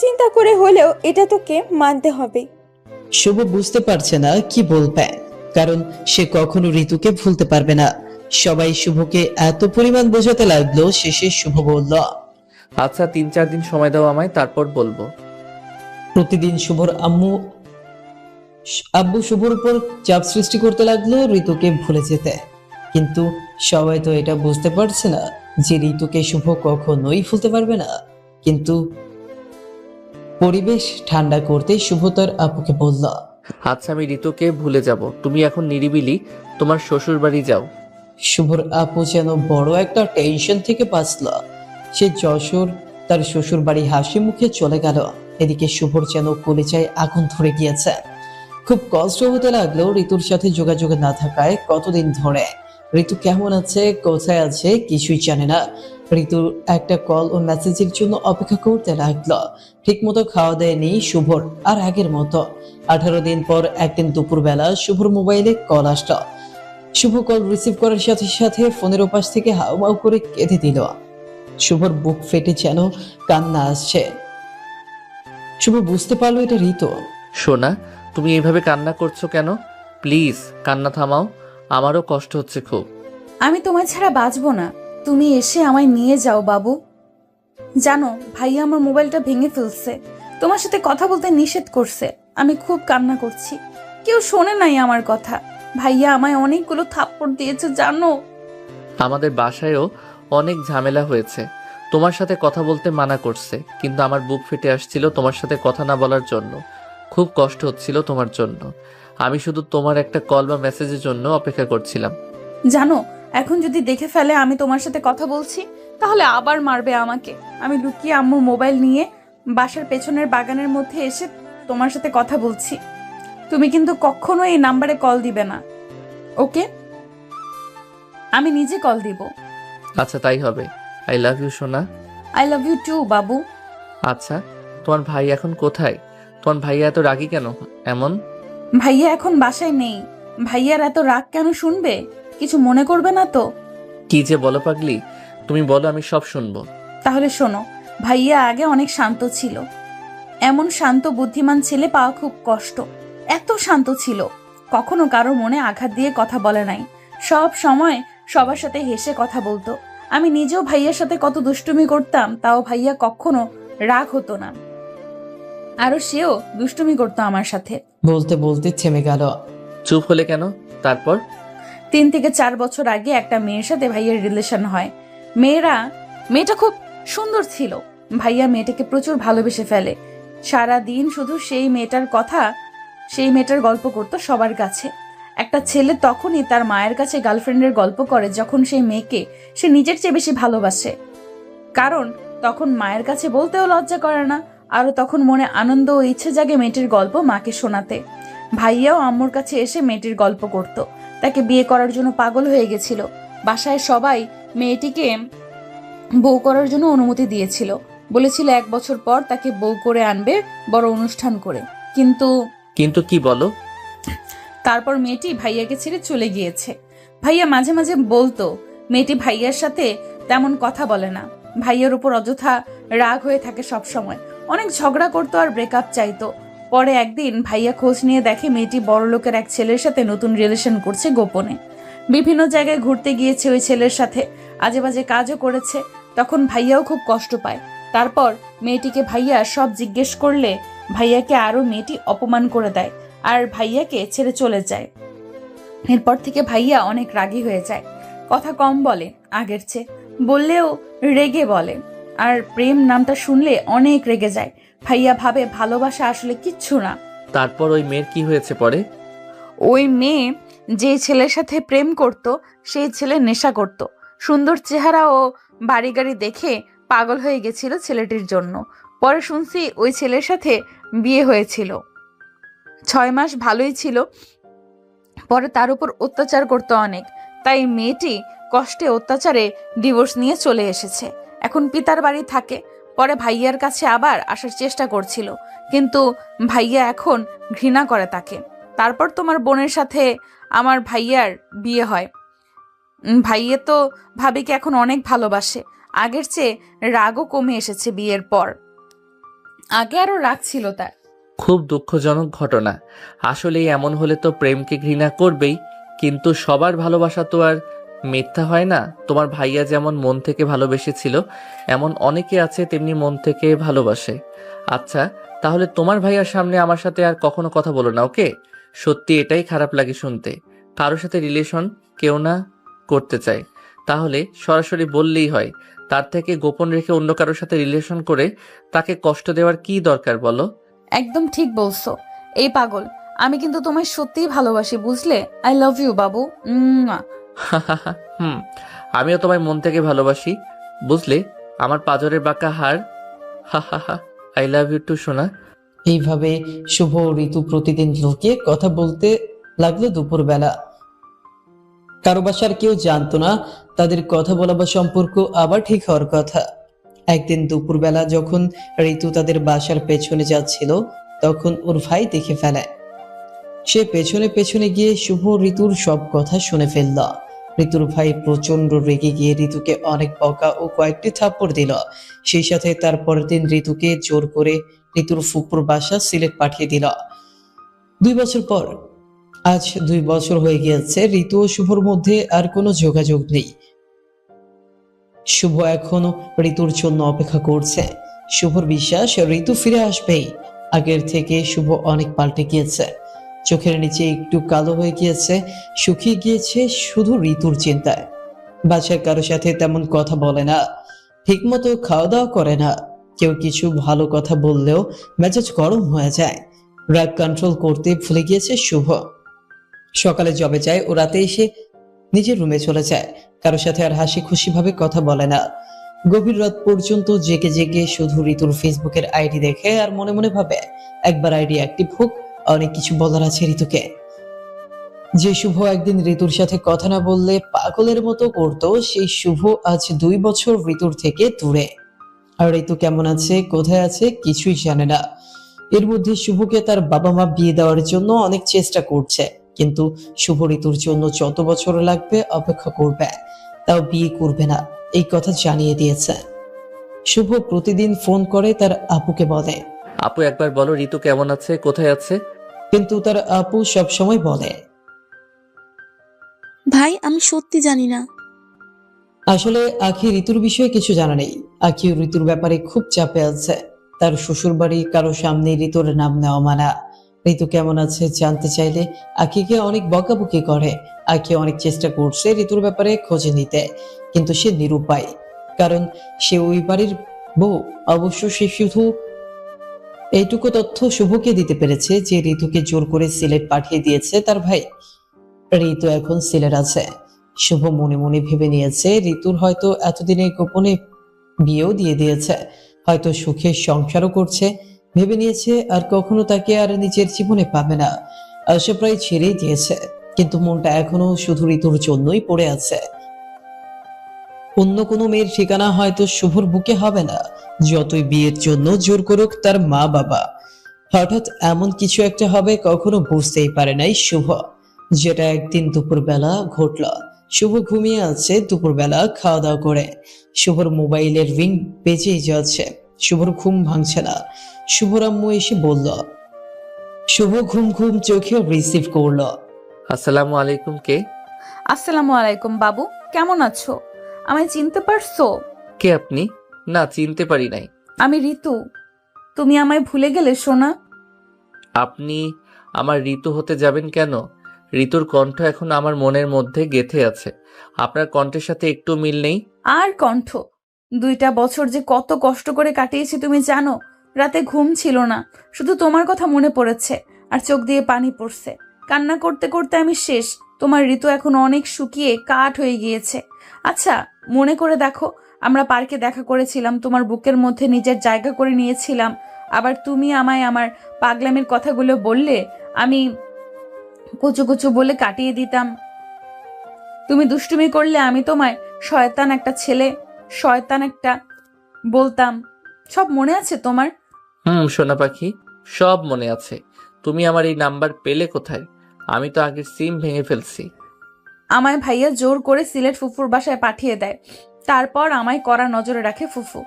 চিন্তা করে হলেও এটা তোকে মানতে হবে। শুভ বুঝতে পারছে না কি বলবে, কারণ সে কখনো ঋতুকে ভুলতে পারবে না। সবাই শুভকে এত পরিমাণ বোঝাতে লাগলো, শেষে শুভ বলল, আচ্ছা 3-4 দিন সময় দাও আমায়, তারপর বলবো। প্রতিদিন শুভর আব্বু শুভর উপর চাপ সৃষ্টি করতে লাগলো ঋতুকে ভুলে যেতে। কিন্তু সবাই তো এটা বুঝতে পারছে না যে ঋতুকে শুভ কখনোই ভুলতে পারবে না। কিন্তু পরিবেশ ঠান্ডা করতে শুভ তার আপুকে বলল, আচ্ছা আমি ঋতুকে ভুলে যাব, তুমি এখন নিরিবিলি তোমার শ্বশুর বাড়ি যাও। শুভর আপু যেন বড় একটা টেনশন থেকে বাঁচল। সে যশোর তার শ্বশুর বাড়ি হাসি মুখে চলে গেল। এদিকে শুভর যেন কলিজায় আগুন ধরে গিয়েছে। খুব কষ্ট হতে লাগলো ঋতুর সাথে যোগাযোগ না থাকায় কতদিন ধরে। ঋতু কেমন আছে, কোথায় আছে কিছুই জানে না। ঋতুর একটা কল ও মেসেজের জন্য অপেক্ষা করতে লাগলো। ঠিক মতো খাওয়া দেয়নি শুভর আর আগের মতো। 18 দিন পর একদিন দুপুরবেলা শুভর মোবাইলে কল আসলো। শুভ কল রিসিভ করার সাথে সাথে ফোনের ওপাশ থেকে হাউমাউ করে কেঁদে দিল। শুভর বুক ফেটে যেন কান্না আসছে। শুভ বুঝতে পারলো এটা ঋতু। সোনা, তুমি এইভাবে কান্না করছো কেন? প্লিজ কান্না থামাও, আমারও কষ্ট হচ্ছে খুব। আমি তোমায় ছাড়া বাঁচবো না, তুমি এসে আমায় নিয়ে যাও বাবু। জানো ভাইয়া আমার মোবাইলটা ভেঙে ফেলছে, তোমার সাথে কথা বলতে নিষেধ করছে। আমি খুব কান্না করছি, কেউ শোনে নাই আমার কথা। ভাইয়া আমায় অনেকগুলো থাপ্পড় দিয়েছে জানো। আমাদের বাসায়ও অনেক ঝামেলা হয়েছে, তোমার সাথে কথা বলতে মানা করছে, কিন্তু আমার বুক ফেটে আসছিল তোমার সাথে কথা না বলার জন্য। খুব কষ্ট হচ্ছিল তোমার জন্য। আমি শুধু তোমার একটা কল বা মেসেজের জন্য অপেক্ষা করছিলাম। জানো এখন যদি দেখে ফেলে আমি তোমার সাথে কথা বলছি, তাহলে আবার মারবে আমাকে। আমি লুকিয়ে আম্মুর মোবাইল নিয়ে বাসার পেছনের বাগানের মধ্যে এসে তোমার সাথে কথা বলছি। তুমি কিন্তু কখনো এই নাম্বারে কল দিবে না, ওকে? আমি নিজে কল দিব। আচ্ছা তাই হবে। আই লাভ ইউ সোনা। আই লাভ ইউ টু বাবু। আচ্ছা তোমার ভাই এখন কোথায়? তোমার ভাইয়া এত রাগী কেন এমন? ভাইয়া এখন বাসায় নেই। ভাইয়ার এত রাগ কেন শুনবে? কিছু মনে করবে না তো? কি যে বলো পাগলি, তুমি বলো, আমি সব শুনবো। তাহলে শোনো, ভাইয়া আগে অনেক শান্ত ছিল। এমন শান্ত বুদ্ধিমান ছেলে পাওয়া খুব কষ্ট। এত শান্ত ছিল, কখনো কারো মনে আঘাত দিয়ে কথা বলে নাই। সব সময় সবার সাথে হেসে কথা বলতো। আমি নিজেও ভাইয়ার সাথে কত দুষ্টুমি করতাম, তাও ভাইয়া কখনো রাগ হতো না। আরো সেও দুষ্টুমি করতো আমার সাথে। বলতে বলতে থেমে গেল। চুপ হলে কেন? তারপর? 3 থেকে 4 বছর আগে একটা মেয়ের সাথে ভাইয়ার রিলেশন হয়। মেয়েটা খুব সুন্দর ছিল। ভাইয়া মেয়েটাকে প্রচুর ভালোবেসে ফেলে। সারা দিন শুধু সেই মেয়েটার গল্প করতো সবার কাছে। একটা ছেলে তখনই তার মায়ের কাছে গার্লফ্রেন্ডের গল্প করে যখন সেই মেয়েকে সে নিজের চেয়ে বেশি ভালোবাসে। কারণ তখন মায়ের কাছে বলতেও লজ্জা করে না, আরো তখন মনে আনন্দ ও ইচ্ছে জাগে মেয়েটির গল্প মাকে শোনাতে। ভাইয়াও আম্মুর কাছে এসে মেয়েটির গল্প করত। তাকে বিয়ে করার জন্য পাগল হয়ে গেছিল। বাসায় সবাই মেয়েটিকে বউ করার জন্য অনুমতি দিয়েছিল। বলেছিল 1 বছর পর তাকে বউ করে আনবে বড় অনুষ্ঠান করে। কিন্তু কি বলো? তারপর মেয়েটি ভাইয়াকে ছেড়ে চলে গিয়েছে। ভাইয়া মাঝে মাঝে বলতো মেয়েটি ভাইয়ার সাথে তেমন কথা বলে না, ভাইয়ার উপর অযথা রাগ হয়ে থাকে সব সময়। অনেক ঝগড়া করতো আর ব্রেকআপ চাইতো। পরে একদিন ভাইয়া খোঁজ নিয়ে দেখে মেয়েটি বড়লোকের এক ছেলের সাথে নতুন রিলেশন করছে গোপনে। বিভিন্ন জায়গায় ঘুরতে গিয়েছে ওই ছেলের সাথে, আজে বাজে কাজও করেছে। তখন ভাইয়াও খুব কষ্ট পায়। তারপর মেয়েটিকে ভাইয়া সব জিজ্ঞেস করলে ভাইয়াকে আরো মেয়েটি অপমান করে দেয় আর ভাইয়াকে ছেড়ে চলে যায়। এরপর থেকে ভাইয়া অনেক রাগী হয়ে যায়, কথা কম বলে আগের চেয়ে, বললেও রেগে বলে। আর প্রেম নামটা শুনলে অনেক রেগে যায়। ভাইয়া ভাবে ভালোবাসা আসলে কিচ্ছু না। তারপর ওই মেয়ের কি হয়েছে পরে? ওই মেয়ে যে ছেলের সাথে প্রেম করত সেই ছেলে নেশা করত। সুন্দর চেহারা ও বাড়ি গাড়ি দেখে পাগল হয়ে গেছিল ছেলেটির জন্য। পরে শুনছি ওই ছেলের সাথে বিয়ে হয়েছিল। 6 মাস ভালোই ছিল, পরে তার উপর অত্যাচার করতো অনেক। তাই মেয়েটি কষ্টে অত্যাচারে ডিভোর্স নিয়ে চলে এসেছে। এখন পিতার বাড়ি থাকে। পরে ভাইয়ার কাছে আবার আসার চেষ্টা করছিল, কিন্তু ভাইয়া এখন ঘৃণা করে তাকে। তারপর তোমার বোনের সাথে আমার ভাইয়ার বিয়ে হয়। ভাইয়া তো ভাবিকে এখন অনেক ভালোবাসে, আগের চেয়ে রাগও কমে এসেছে বিয়ের পর। আগে আরো রাগ ছিল তার। খুব দুঃখজনক ঘটনা। আসলেই এমন হলে তো প্রেমকে ঘৃণা করবেই, কিন্তু সবার ভালোবাসা তো আর মিথ্যা হয় না। তোমার ভাইয়া যেমন মন থেকে ভালোবেসেছিল, এমন অনেকে আছে তেমনি মন থেকে ভালোবাসে। আচ্ছা, তাহলে তোমার ভাইয়ার সামনে আমার সাথে আর কখনো কথা বলো না, ওকে? সত্যি এটাই খারাপ লাগে শুনতে। কারোর সাথে রিলেশন কেউ না করতে চায়, তাহলে সরাসরি বললেই হয়। তার থেকে গোপন রেখে অন্য কারোর সাথে রিলেশন করে তাকে কষ্ট দেওয়ার কি দরকার বলো? একদম ঠিক বলছো। এই পাগল, আমি কিন্তু তোমায় সত্যিই ভালোবাসি, বুঝলে? আই লাভ ইউ বাবু। হুম, আমিও তোমায় মন থেকে ভালোবাসি, বুঝলে? আমার পাজরের বাঁকা হাড়। আই লাভ ইউ টু সোনা। এইভাবে শুভ ও ঋতু প্রতিদিন লুকিয়ে কথা বলতে লাগলো দুপুরবেলা। কারো বাসার কেউ জানতো না তাদের কথা বলা বা সম্পর্ক আবার ঠিক হওয়ার কথা। একদিন দুপুরবেলা যখন ঋতু তাদের বাসার পেছনে যাচ্ছিল, তখন ওর ভাই দেখে ফেলে। সে পেছনে পেছনে গিয়ে শুভ ঋতুর সব কথা শুনে ফেলল। ঋতুর ভাই প্রচন্ড রেগে গিয়ে ঋতুকে অনেক বকা ও কয়েকটি থাপ্পড় দিল। সেই সাথে তার পরের দিন ঋতুকে জোর করে ঋতুর ফুপুর বাসা সিলেট পাঠিয়ে দিল। 2 বছর পর, আজ 2 বছর হয়ে গিয়েছে। ঋতু ও শুভর মধ্যে আর কোনো যোগাযোগ নেই। শুভ এখনো ঋতুর জন্য অপেক্ষা করছে। শুভর বিশ্বাস ঋতু ফিরে আসবেই। আগের থেকে শুভ অনেক পাল্টে গিয়েছে। চোখের নিচে একটু কালো হয়ে গিয়েছে, শুকিয়ে গিয়েছে শুধু ঋতুর চিন্তায়। বাসার কারো সাথে তেমন কথা বলে না, ঠিকমতো খাওয়া দাওয়া করে না। কেউ কিছু ভালো কথা বললেও মেজাজ গরম হয়ে যায়। রাগ কন্ট্রোল করতে ভুলে গিয়েছে শুভ। সকালে জবে যায় ও রাতে এসে নিজের রুমে চলে যায়। কারোর সাথে আর হাসি খুশি ভাবে কথা বলে না। গভীর রাত পর্যন্ত জেগে জেগে শুধু ঋতুর ফেসবুকের আইডি দেখে আর মনে মনে ভাবে একবার আইডি অ্যাক্টিভ হোক, অনেক কিছু বলার আছে ঋতুকে। যে শুভ একদিন ঋতুর সাথে কথা না বললে পাগলের মতো করতো, সেই শুভ আজ 2 বছর ঋতুর থেকে দূরে। আর ঋতু কেমন আছে, কোথায় আছে, কিছুই জানে না। এর মধ্যে শুভকে তার বাবা মা বিয়ে দেওয়ার জন্য অনেক চেষ্টা করছে, কিন্তু শুভ ঋতুর জন্য যত বছর লাগবে অপেক্ষা করবে, তাও বিয়ে করবে না, এই কথা জানিয়ে দিয়েছে। শুভ প্রতিদিন ফোন করে তার আপুকে বলে, আপু একবার বলো ঋতু কেমন আছে, কোথায় আছে? কিন্তু তার আপু সব সময় বলে, ভাই আমি সত্যি জানি না। আসলে আখি ঋতুর বিষয়ে কিছু জানা নেই। আখি ঋতুর ব্যাপারে খুব চাপে আছে। তার শ্বশুর বাড়ি কারো সামনে ঋতুর নাম নেওয়া মানা। ঋতু কেমন আছে জানতে চাইলে আখিকে অনেক বকাবকি করে। আখি অনেক চেষ্টা করছে ঋতুর ব্যাপারে খোঁজ নিতে, কিন্তু সে নিরুপায়, কারণ সে ওই বাড়ির বউ। অবশ্য সে শুধু এইটুকু তথ্য শুভকে দিতে পেরেছে যে ঋতুকে জোর করে সিলেট পাঠিয়ে দিয়েছে তার ভাই। ঋতু এখন সিলেট আছে। শুভ মনে মনে ভেবে নিয়েছে ঋতুর হয়তো এতদিনে গোপনে বিয়েও দিয়ে দিয়েছে, হয়তো সুখে সংসারও করছে। ভেবে নিয়েছে আর কখনো তাকে আর নিজের জীবনে পাবে না। আশা প্রায় ছেড়েই দিয়েছে, কিন্তু মনটা এখনো শুধু ঋতুর জন্যই পড়ে আছে। অন্য কোনো মেয়ের ঠিকানা হয়তো শুভর বুকে হবে না, যতই বিয়ের জন্য জোর করুক তার মা বাবা। হঠাৎ এমন কিছু একটা হবে কখনো বুঝতেই পারে নাই শুভ, যেটা একদিন দুপুরবেলা ঘটল। শুভ ঘুমিয়ে আছে দুপুরবেলা খাওয়া দাওয়া করে। শুভর মোবাইলের রিং বেজেই যাচ্ছে, শুভর ঘুম ভাঙছে না। শুভর আম্মু এসে বলল। শুভ ঘুম ঘুম চোখে রিসিভ করলো। আসসালামু আলাইকুম। কে? আসসালামু আলাইকুম বাবু, কেমন আছো? আমায় চিনতে পারছো? কে আপনি? না, চিনতে পারি নাই। আমি ঋতু। তুমি আমায় ভুলে গেলে সোনা? আপনি আমার ঋতু হতে যাবেন কেন? ঋতুর কণ্ঠ এখন আমার মনের মধ্যে গেঁথে আছে। আপনার কণ্ঠের সাথে একটু মিল নেই। আর কণ্ঠ? 2টা বছর যে কত কষ্ট করে কাটিয়েছি তুমি জানো। রাতে ঘুম ছিল না, শুধু তোমার কথা মনে পড়েছে আর চোখ দিয়ে পানি পড়ছে। কান্না করতে করতে আমি শেষ। তোমার ঋতু এখন অনেক শুকিয়ে কাঠ হয়ে গিয়েছে। আচ্ছা, মনে করে দেখো, আমরা পার্কে দেখা করেছিলাম, তোমার বুকের মধ্যে নিজের জায়গা করে নিয়েছিলাম। আবার তুমি আমায় আমার পাগলামির কথাগুলো বললে, আমি কুচু কুচু বলে কাটিয়ে দিতাম। তুমি দুষ্টুমি করলে আমি তোমায় শয়তান একটা ছেলে, শয়তান একটা বলতাম। সব মনে আছে তোমার? সোনা পাখি, সব মনে আছে। তুমি আমার এই নাম্বার পেলে কোথায়? আমি তো আগের সিম ভেঙে ফেলছি। আমায় ভাইয়া জোর করে সিলেট ফুফুর বাসায় পাঠিয়ে দেয়। তারপর আমায় কড়া নজরে রাখে ফুফু।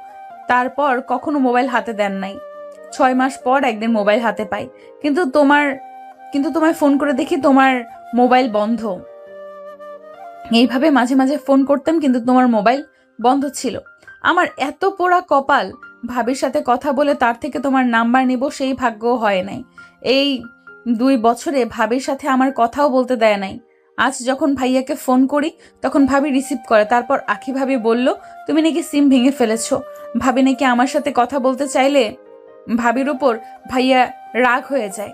তারপর কখনো মোবাইল হাতে দেন নাই। 6 মাস পর একদিন মোবাইল হাতে পাই, কিন্তু তোমায় ফোন করে দেখি তোমার মোবাইল বন্ধ। এইভাবে মাঝে মাঝে ফোন করতাম, কিন্তু তোমার মোবাইল বন্ধ ছিল। আমার এত পোড়া কপাল, ভাবির সাথে কথা বলে তার থেকে তোমার নাম্বার নিব সেই ভাগ্য হয় নাই। এই 2 বছরে ভাবির সাথে আমার কথাও বলতে দেয় নাই। আজ যখন ভাইয়াকে ফোন করি তখন ভাবি রিসিভ করে। তারপর আখি ভাবি বলল তুমি নাকি সিম ভেঙে ফেলেছো। ভাবি নাকি আমার সাথে কথা বলতে চাইলে ভাবির উপর ভাইয়া রাগ হয়ে যায়।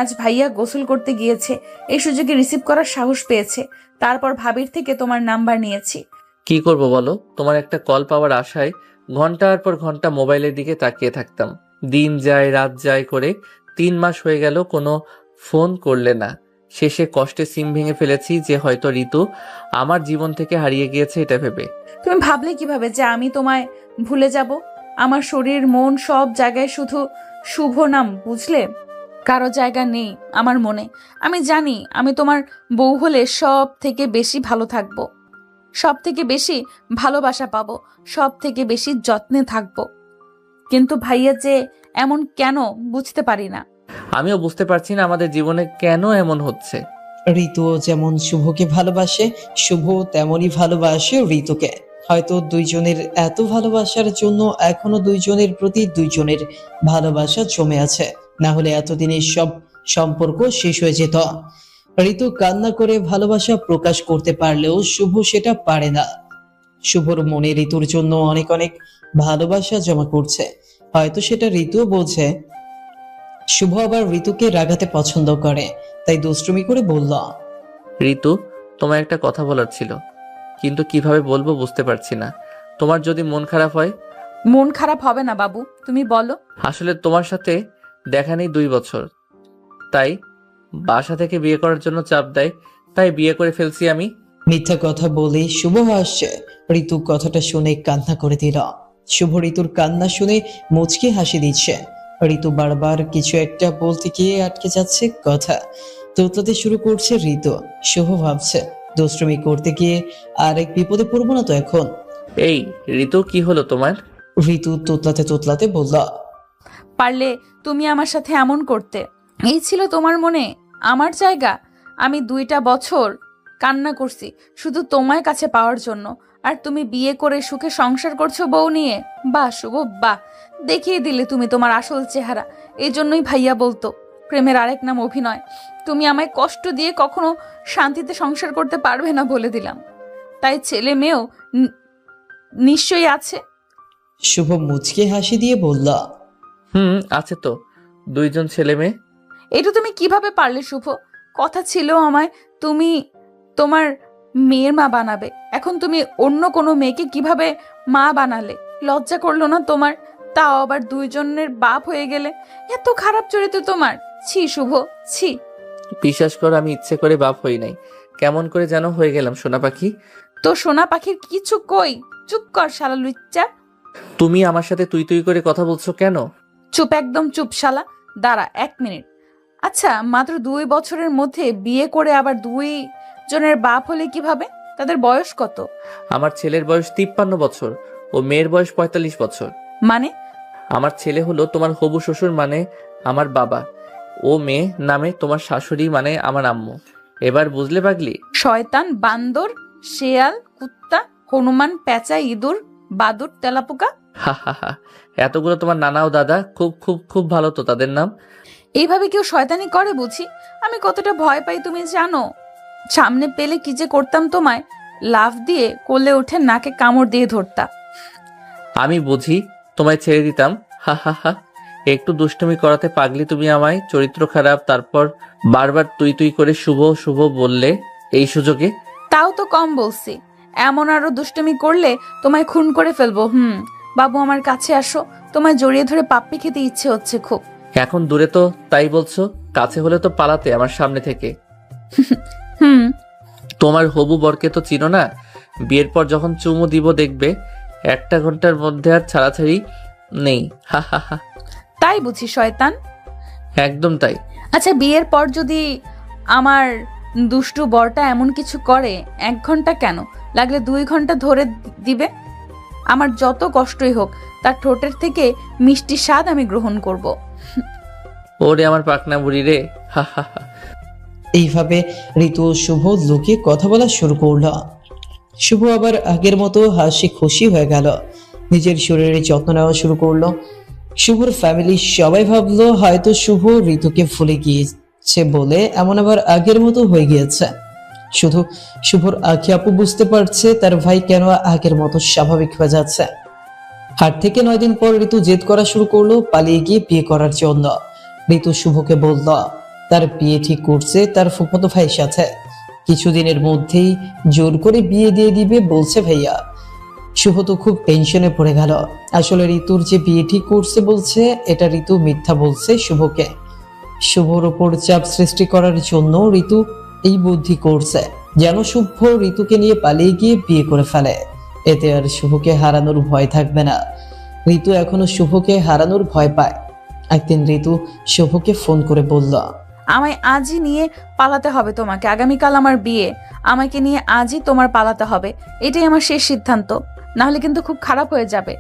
আজ ভাইয়া গোসল করতে গিয়েছে, এই সুযোগে রিসিভ করার সাহস পেয়েছে। তারপর ভাবির থেকে তোমার নাম্বার নিয়েছি। কি করব বলো? তোমার একটা কল পাওয়ার আশায় ঘন্টার পর ঘন্টা মোবাইলের দিকে তাকিয়ে থাকতাম। দিন যায় রাত যায় করে 3 মাস হয়ে গেল, কোনো ফোন করলে না। শেষে কষ্টে সিম ভেঙে ফেলেছি যে হয়তো ঋতু আমার জীবন থেকে হারিয়ে গিয়েছে এটা ভেবে। তুমি ভাবলে কিভাবে যে আমি তোমায় ভুলে যাব? আমার শরীর মন সব জায়গায় শুধু শুভ নাম, বুঝলে? কারো জায়গা নেই আমার মনে। আমি জানি আমি তোমার বউ হলে সব থেকে বেশি ভালো থাকবো, সব থেকে বেশি ভালোবাসা পাবো, সব থেকে বেশি যত্নে থাকবো। কিন্তু ভাইয়া যে এমন কেন বুঝতে পারি না। আমিও বুঝতে পারছি না আমাদের জীবনে কেন এমন হচ্ছে। ঋতুও যেমন শুভকে ভালোবাসে, শুভ তেমনই ভালোবাসে ঋতুকে। হয়তো দুইজনের এত ভালোবাসার জন্য এখনো দুইজনের প্রতি দুইজনের ভালোবাসা জমে আছে, না হলে এতদিনের সব সম্পর্ক শেষ হয়ে যেত। ঋতু কান্না করে ভালোবাসা প্রকাশ করতে পারলেও শুভ সেটা পারে না। শুভর মনে ঋতুর জন্য অনেক অনেক ভালোবাসা জমা করছে, হয়তো সেটা ঋতুও বোঝে। শুভ আবার ঋতুকে রাগাতে পছন্দ করে, তাই দুষ্টুমি করে বলল, ঋতু, তোমার একটা কথা বলার ছিল, কিন্তু কিভাবে বলবো বুঝতে পারছি না। তোমার যদি মন খারাপ হয়। মন খারাপ হবে না বাবু, তুমি বলো। আসলে তোমার সাথে দেখা নেই 2 বছর, তাই বাসা থেকে বিয়ে করার জন্য চাপ দেয়, তাই বিয়ে করে ফেলছি আমি। মিথ্যা কথা বলে শুভ হাসছে। ঋতু কথাটা শুনে কান্না করে দিল। শুভ ঋতুর কান্না শুনে মুচকি হাসি দিচ্ছে। ঋতু বারবার কিছু একটা বলতে গিয়ে আটকে যাচ্ছে কথা, তোতলাতে শুরু করছে ঋতু। শুভ ভাবছে দুষ্টুমি করতে গিয়ে আরেক বিপদে পড়বো না তো এখন। এই ঋতু, কি হলো তোমার? ঋতু তোতলাতে তোতলাতে বলল, পারলে তুমি আমার সাথে এমন করতে। এই ছিল তোমার মনে আমার জায়গা। আমি 2টা বছর কান্না করছি শুধু তোমার কাছে পাওয়ার জন্য, আর তুমি বিয়ে করে সুখে সংসার করছো বউ নিয়ে। বাহ শুভ, বাহ, দেখিয়ে দিলে তুমি তোমার আসল চেহারা। এই জন্যই ভাইয়া বলতো প্রেমের আরেক নাম অভিনয়। তুমি আমায় কষ্ট দিয়ে কখনো শান্তিতে সংসার করতে পারবে না বলে দিলাম। তাই ছেলে মেয়েও নিশ্চয়ই আছে। শুভ মুচকি হাসি দিয়ে বলল, আছে তো, 2জন ছেলে মেয়ে। এটা তুমি কিভাবে পারলে শুভ? কথা ছিল আমায় তুমি তোমার মেয়ের মা বানাবে, এখন তুমি অন্য কোনো মেয়েকে কিভাবে মা বানালে? লজ্জা করলো না তোমার? তাও আবার 2জনের বাপ হয়ে গেলে। এত খারাপ চরিত্র তোমার, ছি শুভ, ছি। বিশ্বাস করো, আমি ইচ্ছে করে বাপ হই নাই, কেমন করে যেন হয়ে গেলাম সোনা পাখি। তো সোনা পাখির কিছু কই? চুপ কর শালা লুচ্চা। তুমি আমার সাথে তুই তুই করে কথা বলছো কেন? চুপ, একদম চুপ শালা। দাঁড়া 1 মিনিট। আচ্ছা, মাত্র 2 বছরের মধ্যে বিয়ে করে আবার 2জনের বাপ হলে কিভাবে? তাদের বয়স কত? আমার ছেলের বয়স 53 বছর ও মেয়ের বয়স 45 বছর। মানে? আমার ছেলে হলো তোমার হবু শ্বশুর, মানে আমার বাবা। ও মেয়ে নামে তোমার শাশুড়ি, মানে আমার আম্মু। এবার বুঝলে পাগলি? শয়তান, বান্দর, শেয়াল, কুত্তা, হনুমান, পেঁচা, ইঁদুর, বাদুর, তেলাপোকা। হা হা হা, এতগুলো তোমার নানা ও দাদা, খুব খুব খুব ভালো তো তাদের নাম। এইভাবে কেউ শয়তানি করে বুঝি? আমি কতটা ভয় পাই তুমি জানো? সামনে পেলে কি যে করতাম তোমায়, লাফ দিয়ে কোলে উঠে নাকে কামড় দিয়ে ধরতাম। আমি বুঝি তোমায় ছেড়ে দিতাম। হা হা হা, একটু দুষ্টুমি করাতে পাগলি তুমি আমায়, চরিত্র খারাপ, তারপর বারবার তুই তুই করে শুভ শুভ বললে এই সুযোগে। তাও তো কম বলছি, এমন আরো দুষ্টুমি করলে তোমায় খুন করে ফেলবো। বাবু আমার কাছে আসো, তোমায় জড়িয়ে ধরে পাপ্পি খেতে ইচ্ছে হচ্ছে খুব। এখন দূরে তো তাই বলছো, কাছে হলে তো পালাতে আমার সামনে থেকে। তোমার হবু বরকে তো চিনো না? বিয়ের পর যখন চুমু দিব দেখবে 1 ঘন্টার মধ্যে আর ছাড়াছাড়ি নেই। হা হা হা। তাই বুঝি শয়তান? একদম তাই। আচ্ছা, বিয়ের পর যদি আমার দুষ্টু বরটা এমন কিছু করে, 1 ঘন্টা কেন, লাগলে 2 ঘন্টা ধরে দিবে, আমার যত কষ্টই হোক তার ঠোঁটের থেকে মিষ্টি স্বাদ আমি গ্রহণ করব। ওরে আমার পাকনা বুড়ি রে। হা হা হা। এইভাবে ঋতু ও শুভ লুকিয়ে কথা বলা শুরু করলো। শুভ আবার আগের মতো হাসি খুশি হয়ে গেল, নিজের শরীরের যত্ন নেওয়া শুরু করলো। শুভর ফ্যামিলি সবাই ভাবলো হয়তো শুভ ঋতুকে ভুলে গিয়েছে বলে এমন আবার আগের মতো হয়ে গিয়েছে। শুধু শুভর আখি আপু বুঝতে পারছে তার ভাই কেন আগের মতো স্বাভাবিক হয়ে যাচ্ছে। হাট থেকে 9 দিন পর ঋতু জেদ করা শুরু করলো পালিয়ে গিয়ে বিয়ে করার জন্য। ঋতু শুভকে বলল তার বিয়ে ঠিক করছে তার ফুফাতো ভাইয়ের সাথে, কিছুদিনের মধ্যেই জোর করে বিয়ে দিয়ে দিবে বলছে ভাইয়া। শুভ তো খুব টেনশনে পড়ে গেল। আসলে ঋতুর যে বিয়ে ঠিক করছে বলছে, এটা ঋতু মিথ্যা বলছে শুভকে। শুভর ওপর চাপ সৃষ্টি করার জন্য ঋতু এই বুদ্ধি করছে যেন শুভ ঋতুকে নিয়ে পালিয়ে গিয়ে বিয়ে করে ফেলে, এতে আর শুভকে হারানোর ভয় থাকবে না। ঋতু এখনো শুভকে হারানোর ভয় পায়। একদিন ঋতু শুভকে ফোন করে বলল, আমায় আজই নিয়ে পালাতে হবে তোমাকে, আগামীকাল আমার বিয়ে, আমাকে নিয়ে আজই তোমার পালাতে হবে, এটাই আমার শেষ সিদ্ধান্ত, নাহলে কিন্তু খুব খারাপ হয়ে যাবে।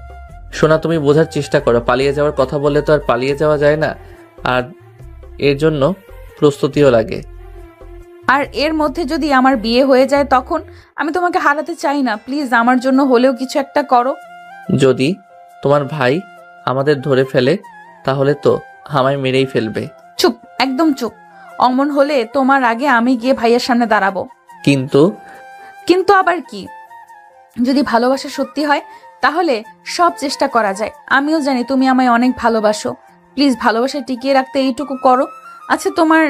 সোনা, তুমি বোঝার চেষ্টা করো, পালিয়ে যাওয়ার কথা বললে তো আর পালিয়ে যাওয়া যায় না, আর এর জন্য প্রস্তুতিও লাগে। আর এর মধ্যে যদি আমার বিয়ে হয়ে যায় তখন? আমি তোমাকে হারাতে চাই না, প্লিজ আমার জন্য হলেও কিছু একটা করো। যদি তোমার ভাই আমাদের ধরে ফেলে তাহলে তো আমায় মেরেই ফেলবে। চুপ, একদম চুপ। অমন হলে তোমার আগে আমি গিয়ে ভাইয়ের সামনে দাঁড়াবো। কিন্তু কিন্তু আবার কি? যদি ভালোবাসা সত্যি হয় তাহলে সব চেষ্টা করা যায়। আমিও জানি তুমি আমায় অনেক ভালোবাসো, প্লিজ ভালোবাসা টিকিয়ে রাখতে এইটুকু করো। আচ্ছা, তোমার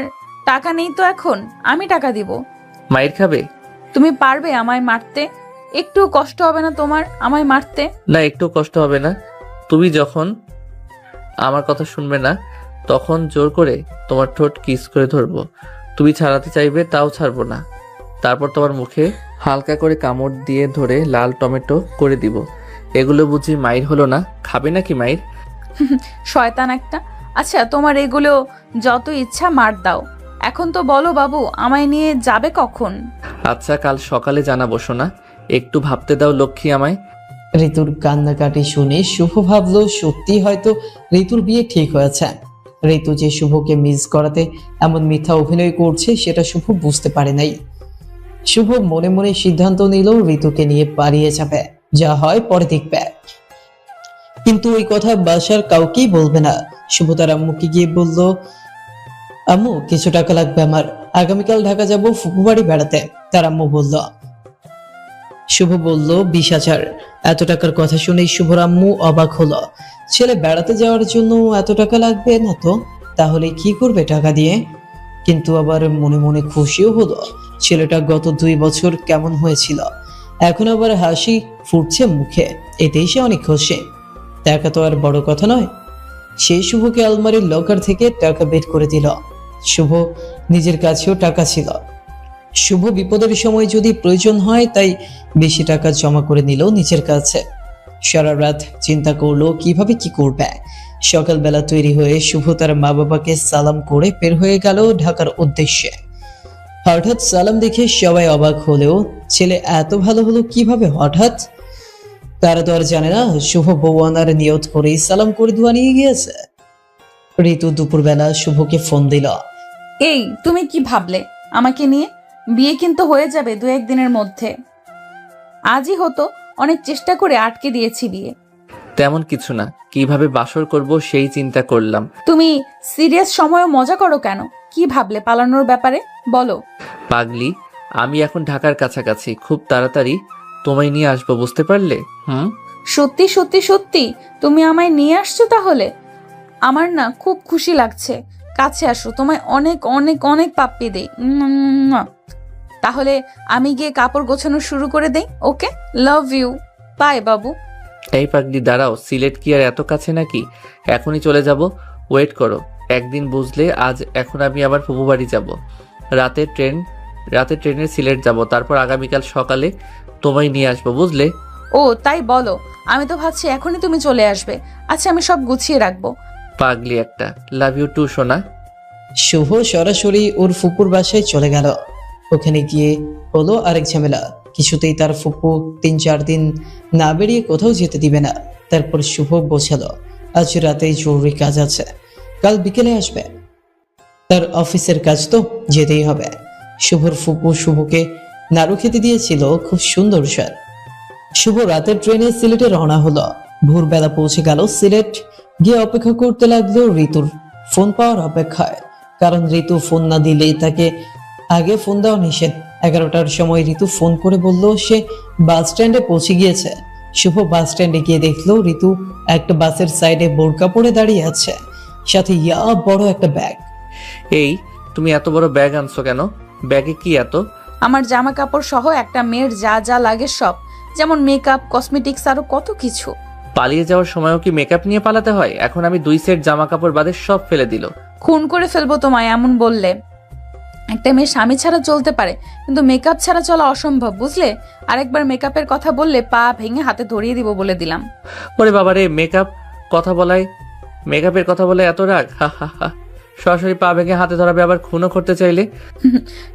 টাকা নেই তো এখন, আমি টাকা দিব। মাইর খাবে? তুমি পারবে আমায় মারতে? একটু কষ্ট হবে না তোমার আমায় মারতে? না, একটু কষ্ট হবে না। তুমি যখন আমার কথা শুনবে না তখন জোর করে তোমার ঠোঁট কিস করে ধরবো, তুমি ছাড়াতে চাইবে তাও ছাড়বো না। তারপর তোমার মুখে হালকা করে কামড় দিয়ে ধরে লাল টমেটো করে দিব। এগুলো বুঝি মাইর হলো না? খাবে নাকি মাইর? শয়তান একটা। আচ্ছা, তোমার এগুলো যত ইচ্ছা মার দাও, এখন তো বলো বাবু আমায় নিয়ে যাবে কখন? আচ্ছা, কাল সকালে জানাবো সোনা, একটু ভাবতে দাও লক্ষ্মী আমায়। ঋতুর কান্নাকাটি শুনে শুভ ভাবলো সত্যি হয়তো ঋতুর বিয়ে ঠিক হয়েছে। ঋতু যে শুভকে মিস করাতে এমন মিথ্যা অভিনয় করছে সেটা শুভ বুঝতে পারে নাই। শুভ মনে মনে সিদ্ধান্ত নিল ঋতুকে নিয়ে পালিয়ে যাবে, যা হয় পরে দেখবে। কিন্তু ওই কথা বাসার কাউকেই বলবে না। শুভ তার আম্মুকে গিয়ে বলল, আম্মু কিছু টাকা লাগবে আমার, আগামীকাল ঢাকা যাব ফুপু বাড়ি বেড়াতে। তার আম্মু বলল। শুভ বলল 20,000। এত টাকার কথা শুনে শুভর আম্মু অবাক হলো। ছেলে বেড়াতে যাওয়ার জন্য এত টাকা লাগবে না তো, তাহলে কি করবে টাকা দিয়ে? কিন্তু আবার মনে মনে খুশিও হলো, ছেলেটা গত 2 বছর কেমন হয়েছিল, এখন আবার হাসি ফুটছে মুখে, এতেই সে অনেক খুশি। টাকা তো আর বড় কথা নয়। সেই শুভকে আলমারির লকার থেকে টাকা বের করে দিল। শুভ নিজের কাছেও টাকা ছিল, শুভ বিপদের সময় যদি প্রয়োজন হয় তাই বেশি টাকা জমা করে নিল নিজের কাছে। সারা রাত চিন্তা করলো কিভাবে কি করবে। সকালবেলা তৈরি হয়ে শুভ তার মা বাবাকে সালাম করে বের হয়ে গেল ঢাকার উদ্দেশ্যে। হঠাৎ সালাম দেখে সবাই অবাক হলেও ছেলে এত ভালো হলো কিভাবে হঠাৎ, তারা তো আর জানে না শুভ বউ আনার নিয়ত করেই সালাম করে দোয়া নিয়ে গিয়েছে। ঋতু দুপুরবেলা শুভকে ফোন দিল। এই তুমি কি ভাবলে আমাকে নিয়ে? বিয়ে কিন্তু হয়ে যাবে 2-1 দিনের মধ্যে, আজই হতো, অনেক চেষ্টা করে আটকে দিয়েছি বিয়ে। তেমন কিছু না, কিভাবে বাসর করব সেই চিন্তা করলাম। তুমি সিরিয়াস সময় মজা করো কেন? কি ভাবলে পালানোর ব্যাপারে বলো। পাগলি, আমি এখন ঢাকার কাছাকাছি, খুব তাড়াতাড়ি তোমায় নিয়ে আসবো, বুঝতে পারলে? সত্যি সত্যি সত্যি তুমি আমায় নিয়ে আসছো? তাহলে আমার না খুব খুশি লাগছে। কাছে আসো, তোমায় অনেক অনেক অনেক পাপ্পি দেই। তাহলে আমি গিয়ে কাপড় গোছানো শুরু করে দেই। ওকে, লাভ ইউ, বাই বাবু। এই পাগলি দাঁড়াও, সিলেট কি আর এত কাছে নাকি? এখনই চলে যাব, ওয়েট করো একদিন, বুঝলে? আজ এখন আমি আবার ফুপু বাড়ি যাব, রাতে ট্রেনে সিলেট যাব, তারপর আগামীকাল সকালে তোমায় নিয়ে আসবো, বুঝলে? ও তাই বলো, আমি তো ভাবছি এখনই তুমি চলে আসবে। আচ্ছা আমি সব গুছিয়ে রাখবো। পাগলি একটা, লাভ ইউ টু সোনা। শুভ সরাসরি ওর ফুপুর বাসায় চলে গেল। ওখানে গিয়ে হলো আরেক ঝামেলা। কিছুতেই তার ফুপু 3-4 দিন না বেরিয়ে কোথাও যেতে দিবে না। তারপর শুভ বোঝালো আজ রাতেই জরুরি কাজ আছে, কাল বিকেলে আসবে। তার অফিসের কাজ তো যেতেই হবে। শুভর ফুপু শুভকে নাড়ু খেতে দিয়েছিল খুব সুন্দর স্বাদ। শুভ রাতের ট্রেনে সিলেটে রওনা হলো। ভোরবেলা পৌঁছে গেল সিলেট। গিয়ে অপেক্ষা করতে লাগলো ঋতুর ফোন পাওয়ার অপেক্ষায়। কারণ ঋতু ফোন না দিলেই তাকে আগে ফোন দেওয়া নিষেধ। 11টার সময় ঋতু ফোন করে বলল সে বাস স্ট্যান্ডে পৌঁছে গিয়েছে। শুভ বাস স্ট্যান্ডে গিয়ে দেখলো ঋতু একটা বাসের সাইডে বোরকা পরে দাঁড়িয়ে আছে, সাথে ইয়া বড় একটা ব্যাগ। এই তুমি এত বড় ব্যাগ আনছো কেন? ব্যাগে কি এত? আমার জামা কাপড় সহ একটা মেয়ের যা যা লাগে সব, যেমন মেকআপ, কসমেটিক্স, আরো কত কিছু। পালিয়ে যাওয়ার সময়ও কি মেকআপ নিয়ে পালাতে হয়? এখন আমি 2 সেট জামা কাপড় বাদে সব ফেলে দিল। খুন করে ফেলবো তোমায় এমন বললে? একটা মেয়ে স্বামী ছাড়া চলতে পারে, কিন্তু মেকআপ ছাড়া চলা অসম্ভব, বুঝলে? আরেকবার মেকআপের কথা বললে পা ভেঙে হাতে ধরিয়ে দিব বলে দিলাম। ওরে বাবারে, মেকআপের কথা বলে এত রাগ? হা হা হা। সরাসরি পা ভেঙে হাতে ধরাবে, আবার খুনও করতে চাইলে?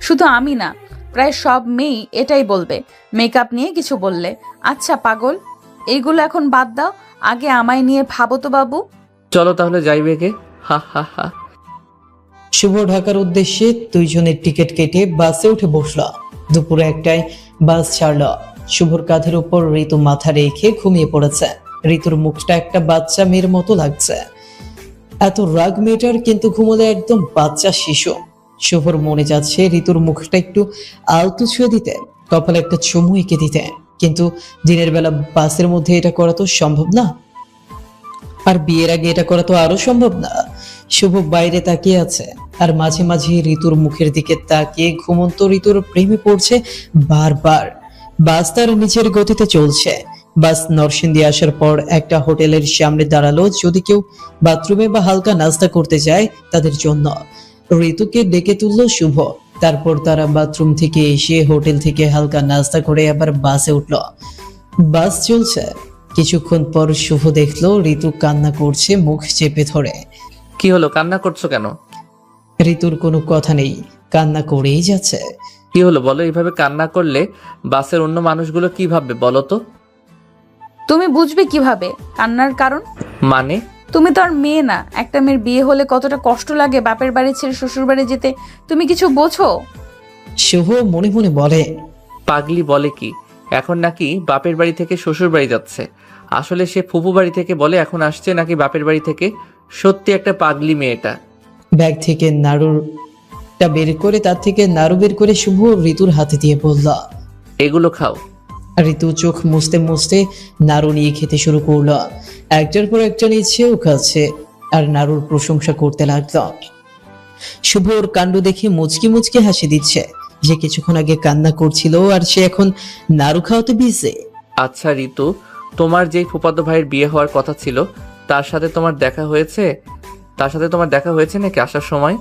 শুধু আমি না, প্রায় সব মেয়েই এটাই বলবে মেকআপ নিয়ে কিছু বললে। আচ্ছা পাগল, এইগুলো এখন বাদ দাও, আগে আমায় নিয়ে ভাবো তো বাবু। চলো তাহলে যাই বেগে। হা হা হা। শুভ ঢাকার উদ্দেশ্যে 2 জনের টিকিট কেটে বাসে উঠে বসলো। দুপুরে 1টায় বাস ছাড়লো। শুভর কাঁধের উপর ঋতু মাথা রেখে ঘুমিয়ে পড়েছে। ঋতুর মুখটা একটা বাচ্চা মেয়ের মতো লাগছে। এত রাগ মেয়েটার, কিন্তু ঘুমোলে একদম বাচ্চা শিশু। শুভর মনে যাচ্ছে ঋতুর মুখটা একটু আলতো ছুঁয়ে দিতে, কপালে একটা চুমু এঁকে দিতে, কিন্তু দিনের বেলা বাসের মধ্যে এটা করা তো সম্ভব না। আর বিয়ের আগে এটা করা তো আরো সম্ভব না। শুভ বাইরে তাকিয়ে আছে আর মাঝে মাঝে ঋতুর মুখের দিকে তাকিয়ে ঘুমন্ত ঋতুর প্রেমে পড়ছে বারবার। বাস তার নিচের গতিতে চলছে। বাস নরসিংদী আসার পর একটা হোটেলের সামনে দাঁড়ালো। যদি কেউ বাথরুমে বা হালকা নাস্তা করতে যায় তাদের জন্য। ঋতুকে ডেকে তুললো শুভ। তারপর তারা বাথরুম থেকে এসে হোটেল থেকে হালকা নাস্তা করে আবার বাসে উঠলো। বাস চলছে। কিছুক্ষণ পর শুভ দেখলো ঋতু কান্না করছে মুখ চেপে ধরে। কি হলো, কান্না করছো কেন? ঋতুর কোনো কথা নেই, কান্না করেই যাচ্ছে। কি হলো বলো? এইভাবে কান্না করলে বাসের অন্য মানুষগুলো কি ভাববে বলো তো? তুমি বুঝবে কিভাবে কান্নার কারণ? মানে? তুমি তো আর মেয়ে না। একটা মেয়ের বিয়ে হলে কতটা কষ্ট লাগে বাপের বাড়ি ছেড়ে শ্বশুর বাড়ি যেতে, তুমি কিছু বোঝো? শুভ মনে মনে বলে, পাগলি বলে কি? এখন নাকি বাপের বাড়ি থেকে শ্বশুর বাড়ি যাচ্ছে। আসলে সে ফুপু বাড়ি থেকে বলে এখন আসছে নাকি বাপের বাড়ি থেকে। সত্যি একটা পাগলি মেয়েটা। ব্যাগ থেকে নাড়ুটা বের করে তার থেকে নাড়ু বের করে শুভ ঋতুর হাতে দিয়ে বলল, এগুলো খাও। ঋতু চোখ মুছতে মুছতে নাড়ু নিয়ে খেতে শুরু করলো। একটার পর একটা নিচ্ছেও খাচ্ছে আর নাড়ুর প্রশংসা করতে লাগলো। শুভ ওর কাণ্ড দেখে মুচকি মুচকি হাসি দিচ্ছে। যে কিছুক্ষণ আগে কান্না করছিল আর সে এখন নাড়ু খাওয়াতে বিজে। আচ্ছা ঋতু, তোমার যেই ফুফাতো ভাইয়ের বিয়ে হওয়ার কথা ছিল তার সাথে তোমার দেখা হয়েছে? নাকি আসার সময়?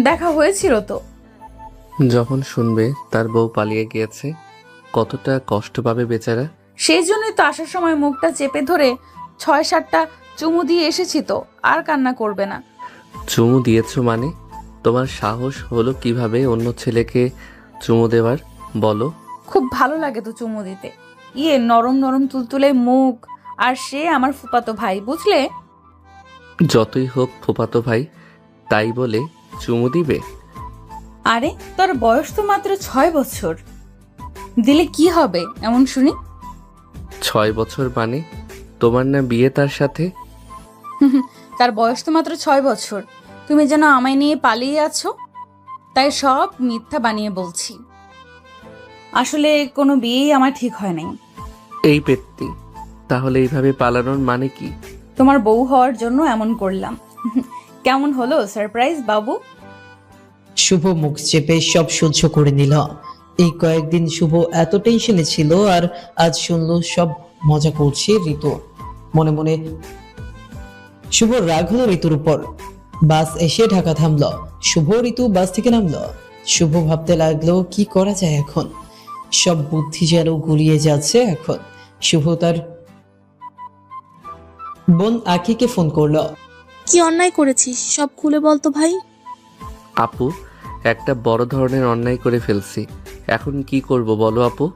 দেখা হয়েছিল তো। যখন শুনবে তার বউ পালিয়ে গিয়েছে কতটা কষ্ট পাবে বেচারা। সেই জন্যই তো আসার সময় মুখটা চেপে ধরে 6-7টা চুমু দিয়ে এসেছি তো, আর কান্না করবে না। চুমু দিয়েছো মানে? তোমার সাহস হলো কিভাবে অন্য ছেলেকে চুমু দেওয়ার বলো? খুব ভালো লাগে তো চুমু দিতে। নরম নরম তুলতুলে মুখ, আর সে আমার ফুফাতো ভাই, বুঝলে? যতই হোক ফুফাতো ভাই, তাই বলে চুমু দিবে? আরে তোর বয়স তো মাত্র 6 বছর, দিলে কি হবে এমন শুনি? 6 বছর মানে? তোমার না বিয়ে তার সাথে? তার বয়স তো মাত্র 6 বছর। তুমি যেন আমায় নিয়ে পালিয়ে আছো, তাই সব মিথ্যা বানিয়ে বলছি। আসলে কোনো বিয়েই আমার ঠিক হয় নাই। এই পেত্তি, তাহলে এইভাবে পালানোর মানে কি? তোমার বউ হওয়ার জন্য এমন করলাম। কেমন হলো সারপ্রাইজ বাবু? শুভ মুখ চেপে সব সহ্য করে নিল। এই কয়েকদিন শুভ এত টেনশনে ছিল আর আজ শুনলো সব মজা করছে ঋতু। মনে মনে শুভ রাগ হলো ঋতুর উপর। বাস এসে ঢাকা থামলো। শুভ ঋতু বাস থেকে নামলো। শুভ ভাবতে লাগলো কি করা যায় এখন। সব বুদ্ধি যেন গুলিয়ে যাচ্ছে এখন। শুভ তার বোন আখিকে ফোন করলো। কি অন্যায় করেছিস সব খুলে বলতো ভাই। আপু, একটা বড় ধরনের অন্যায় করে ফেলছি। এখন কি করব বলো আপু?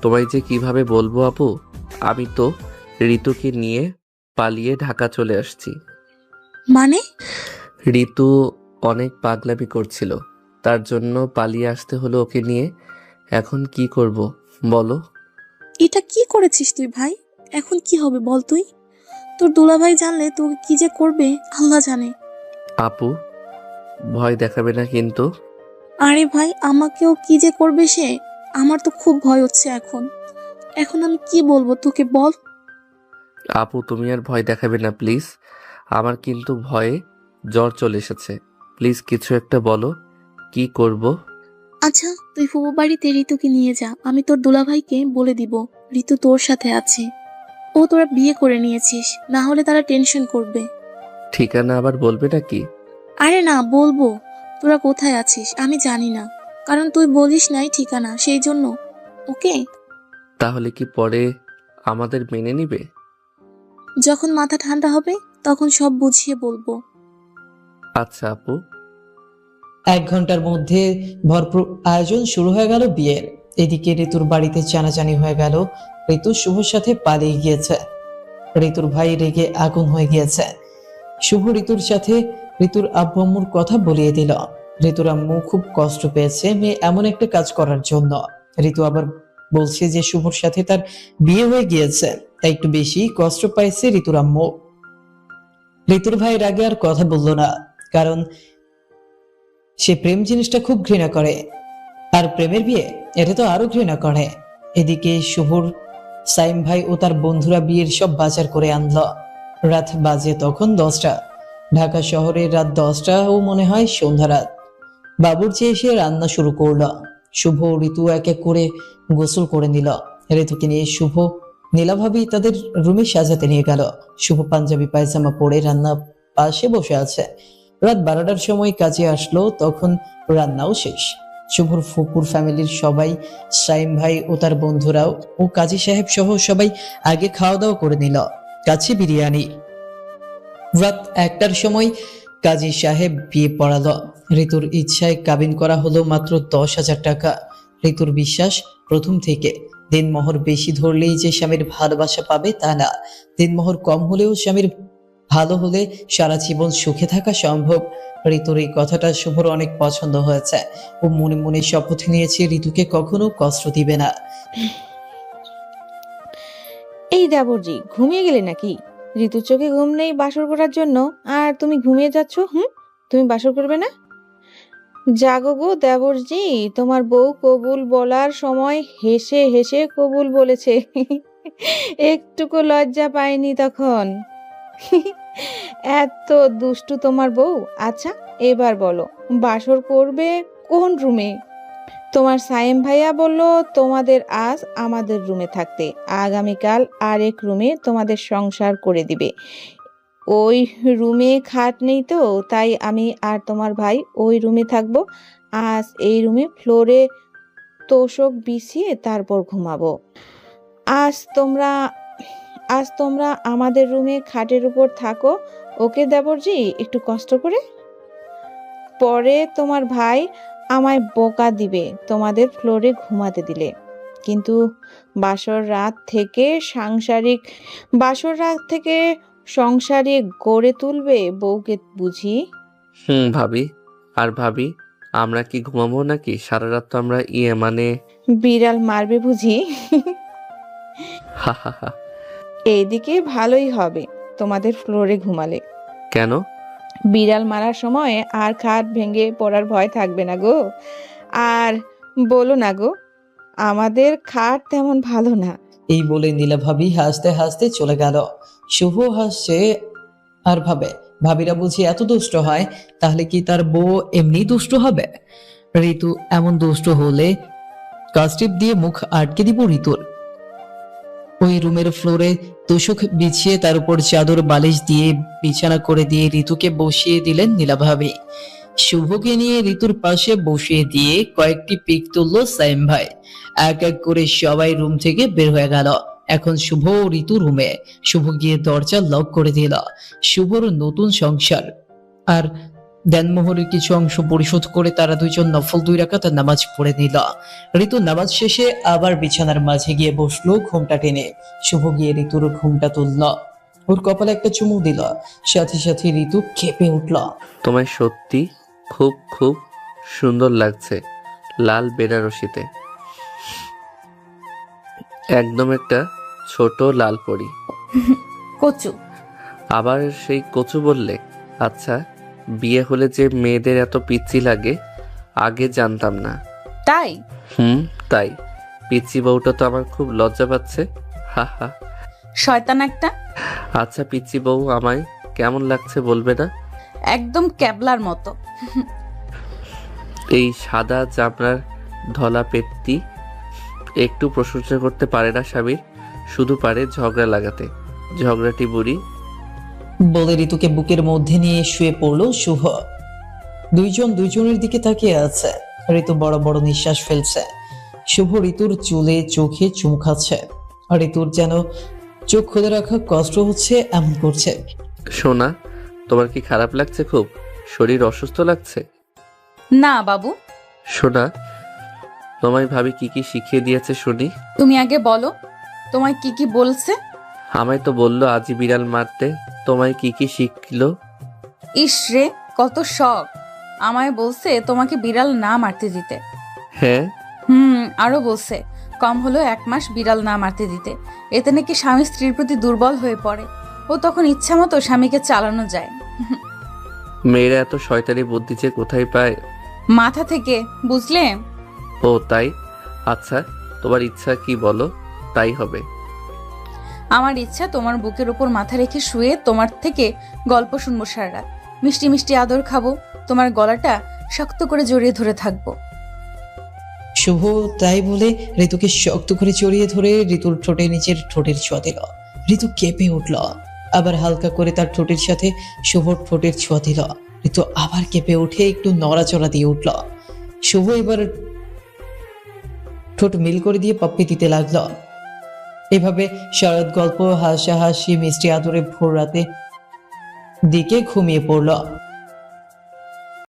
তোমায় যে কিভাবে বলবো আপু? আমি তো ঋতুকে নিয়ে পালিয়ে ঢাকা চলে আসছি। মানে? ঋতু অনেক পাগলামি করছিল, তার জন্য পালিয়ে আসতে হলো ওকে নিয়ে। এখন কি করব বলো? এটা কি করেছিস তুই ভাই? এখন কি হবে বল তুই? তোর দুলাভাই জানলে তোকে কি যে করবে আল্লাহ জানে। আপু, ভয় দেখাবে না কিন্তু। আরে ভাই আমাকেও কি যে করবে সে, আমার তো খুব ভয় হচ্ছে এখন। এখন আমি কি বলবো তোকে বল। আপু, তুমি আর ভয় দেখাবে না প্লিজ। আমার কিন্তু ভয়ে জ্বর চলে এসেছে। প্লিজ কিছু একটা বলো, কি করব? আচ্ছা তুই ফুবু বাড়িতে ঋতুকে নিয়ে যা, আমি তোর দুলাভাইকে বলে দিব ঋতু তোর সাথে আছে। ও তোরা বিয়ে করে নিয়েছিস, না হলে তারা টেনশন করবে। ঠিকানা আবার বলবে নাকি? আরে না বলবো, তোরা কোথায় আছিস আমি জানি না, কারণ তুই বলিস নাই ঠিকানা সেই জন্য। ওকে? তাহলে কি পরে আমাদের মেনে নিবে? যখন মাথা ঠান্ডা হবে তখন সব বুঝিয়ে বলবো। আচ্ছা আপু। 1 ঘন্টার মধ্যে ভরপুর আয়োজন শুরু হয়ে গেল বিয়ের। এদিকে ঋতুর বাড়িতে জানাজানি হয়ে গেল ঋতু শুভর সাথে পালিয়ে গিয়েছে। ঋতুর ভাই রেগে আগুন হয়ে গিয়েছে। শুভ ঋতুর সাথে ঋতুর আব্বু আম্মুর কথা বলিয়ে দিল। ঋতুর আম্মু খুব কষ্ট পেয়েছে মেয়ে এমন একটা কাজ করার জন্য। ঋতু আবার বলছে যে শুভর সাথে তার বিয়ে হয়ে গিয়েছে, তাই একটু বেশি কষ্ট পাইছে ঋতুর আম্মু। ঋতুর ভাই রাগে আর কথা বলল না, কারণ সে প্রেম জিনিসটা খুব ঘৃণা করে, আর প্রেমের বিয়ে এটা তো আরো ঘৃণা করে। এদিকে শুভর সাইম ভাই ও তার বন্ধুরা বিয়ের সব বাজার করে আনলো। রাত বাজে তখন 10টা। ঢাকা শহরে রাত 10টা ও মনে হয় সন্ধ্যা রাত। বাবুর্চি এসে রান্না শুরু করলো। শুভ ও ঋতু এক এক করে গোসল করে নিল। ঋতুকে নিয়ে শুভ নীলাভাবি তাদের রুমে সাজাতে নিয়ে গেল। শুভ পাঞ্জাবি পায়জামা পরে রান্না পাশে বসে আছে। রাত 12টার সময় কাজে আসলো, তখন রান্নাও শেষ। শুভর ফুপুর ফ্যামিলির সবাই, সাইম ভাই ও তার বন্ধুরাও ও কাজী সাহেব সহ সবাই আগে খাওয়া দাওয়া করে নিল। কাছে বিরিয়ানি। রাত 1টার সময় কাজী সাহেব বিয়ে পড়ালো। ঋতুর ইচ্ছায় কাবিন করা হলো মাত্র 10,000 টাকা। ঋতুর বিশ্বাস প্রথম থেকে দিনমোহর বেশি ধরলেই যে স্বামীর ভালোবাসা পাবে তা না। দিনমোহর কম হলেও স্বামীর ভালো হলে সারা জীবন সুখে থাকা সম্ভব। ঋতুর এই কথাটা শুভর অনেক পছন্দ হয়েছে। ও মনে মনে শপথ নিয়েছে ঋতুকে কখনো কষ্ট দিবে না। এই দেবরজি ঘুমিয়ে গেলে নাকি? ঋতুর চোখে ঘুম নেই বাসর করার জন্য, আর তুমি ঘুমিয়ে যাচ্ছ? তুমি বাসর করবে না? জাগো গো দেবরজি, তোমার বউ কবুল বলার সময় হেসে হেসে কবুল বলেছে। একটুকু লজ্জা পায়নি তখন। এত দুষ্টু তোমার বউ। আচ্ছা এবার বলো, বাসর করবে কোন রুমে? তোমার সায়েম ভাইয়া বলল তোমাদের আজ আমাদের রুমে থাকতে, আগামীকাল আরেক রুমে তোমাদের সংসার করে দিবে। ওই রুমে খাট নেই তো, তাই আমি আর তোমার ভাই ওই রুমে থাকবো। আজ এই রুমে ফ্লোরে তোষক বিছিয়ে তারপর ঘুমাবো। আজ তোমরা আমাদের রুমে খাটের উপর থাকো, ওকে দেবরজি, একটু কষ্ট করে। পরে তোমার ভাই আমায় বোকা দিবে তোমাদের ফ্লোরে ঘুমাতে দিলে। কিন্তু বাসর রাত থেকে সংসারিক গড়ে তুলবে বউকে বুঝি। ভাবি। আর ভাবি, আমরা কি ঘুমাবো নাকি? সারা রাত তো আমরা মানে বিড়াল মারবে বুঝি। হা হা হা। এইদিকে ভালোই হবে তোমাদের ফ্লোরে ঘুমালে। কেন? বিড়াল মারার সময় আর খাট ভেঙে পড়ার ভয় থাকবে না গো। আর বলো না গো, আমাদের খাট তেমন ভালো না। এই বলে নীলা ভাবি হাসতে হাসতে চলে গেল। শুভ হাসছে আর ভাবে, ভাবিরা বুঝি এত দুষ্ট হয়, তাহলে কি তার বউ এমনি দুষ্ট হবে? ঋতু এমন দুষ্ট হলে কাস্টিপ দিয়ে মুখ আটকে দিব ঋতুর। ওই রুমের ফ্লোরে তোষক বিছিয়ে তার উপর চাদর বালিশ দিয়ে বিছানা করে দিয়ে ঋতুকে বসিয়ে দিলেন নীলা ভাবি। শুভকে নিয়ে ঋতুর পাশে বসিয়ে দিয়ে কয়েকটি পিক তুললো সাইম ভাই। এক এক করে সবাই রুম থেকে বের হয়ে গেল। এখন শুভ ও ঋতু রুমে। শুভ গিয়ে দরজা লক করে দিল। শুভর নতুন সংসার আর দেনমোহরের কিছু অংশ পরিশোধ করে তারা দুইজন নফল 2 রাকাত নামাজ পড়ে নিল। ঋতু নামাজ শেষে আবার বিছানার মাঝে গিয়ে বসলো ঘুমটা টেনে। শুভ গিয়ে ঋতুর ঘুমটা তুলল, ওর কপালে একটা চুমু দিল। সাথে সাথে ঋতু কেঁপে উঠল। তোমায় সত্যি খুব খুব সুন্দর লাগছে লাল বেনারসিতে, একদম একটা ছোট লাল পরি। কচু। আবার সেই কচু বললে? আচ্ছা, বিয়ে হলে যে মেয়েদের এত পিচ্চি লাগে আগে জানতাম না। তাই? তাই। পিচ্চি বউটা তো আমার খুব লজ্জা পাচ্ছে। হা হা। শয়তান একটা। আচ্ছা পিচ্চি বউ আমায় কেমন লাগছে বলবে না? একদম ক্যাবলার মতো। এই সাদা চামড়ার ধলা পেটটি একটু প্রশংসা করতে পারে না স্বামীর, শুধু পারে ঝগড়া লাগাতে। ঝগড়াটি বুড়ি। বলে ঋতুকে বুকের মধ্যে নিয়ে শুয়ে পড়লো শুভ। দুইজন দুইজনের দিকে তাকিয়ে আছে। ঋতু বড় বড় নিঃশ্বাস ফেলছে। শুভ ঋতুর চুলে চোখে চুমু খাচ্ছে। আর ঋতুর যেন চোখ খুলে রাখা কষ্ট হচ্ছে এমন করছে। সোনা, তোমার কি খারাপ লাগছে? খুব শরীর অসুস্থ লাগছে? না বাবু। সোনা, তোমায় ভাবি কি কি শিখিয়ে দিয়েছে শুনি। তুমি আগে বলো, তোমায় কি কি বলছে? আমায় তো বললো আজই বিড়াল মারতে। তোমায় কি কি শিখলো? ইস রে, কত শখ। আমায় বলছে তোমাকে বিড়াল না মারতে দিতে। হ্যাঁ। আরো বলছে কম হলো 1 মাস বিড়াল না মারতে দিতে। এতে নাকি স্বামী স্ত্রীর প্রতি দুর্বল হয়ে পড়ে, ও তখন ইচ্ছা মতো স্বামীকে চালানো যায়। মেয়েরা এত শয়তানি বুদ্ধি যে কোথায় পায়? মাথা থেকে, বুঝলে? ও তাই? আচ্ছা, তোমার ইচ্ছা কি বলো, তাই হবে। আমার ইচ্ছা তোমার বুকের উপর মাথা রেখে শুয়ে তোমার থেকে গল্প শুনবো সারা রাত, মিষ্টি মিষ্টি আদর খাবো, তোমার গলাটা শক্ত করে জড়িয়ে ধরে থাকবো। শুভ তাই বলে ঋতুকে শক্ত করে জড়িয়ে ধরে ঋতুর ঠোঁটের নিচের ঠোঁটের ছোঁয়া দিল। ঋতু কেঁপে উঠল। আবার হালকা করে তার ঠোঁটের সাথে শুভর ঠোঁটের ছোঁয়া দিল। ঋতু আবার কেঁপে উঠে একটু নড়াচড়া দিয়ে উঠল। শুভ এবার ঠোঁট মিল করে দিয়ে পাপ্পি দিতে লাগলো। এভাবে শরৎ গল্প, হাসাহাসি, মিষ্টি আদরে ভোর রাতে দিকে ঘুমিয়ে পড়ল।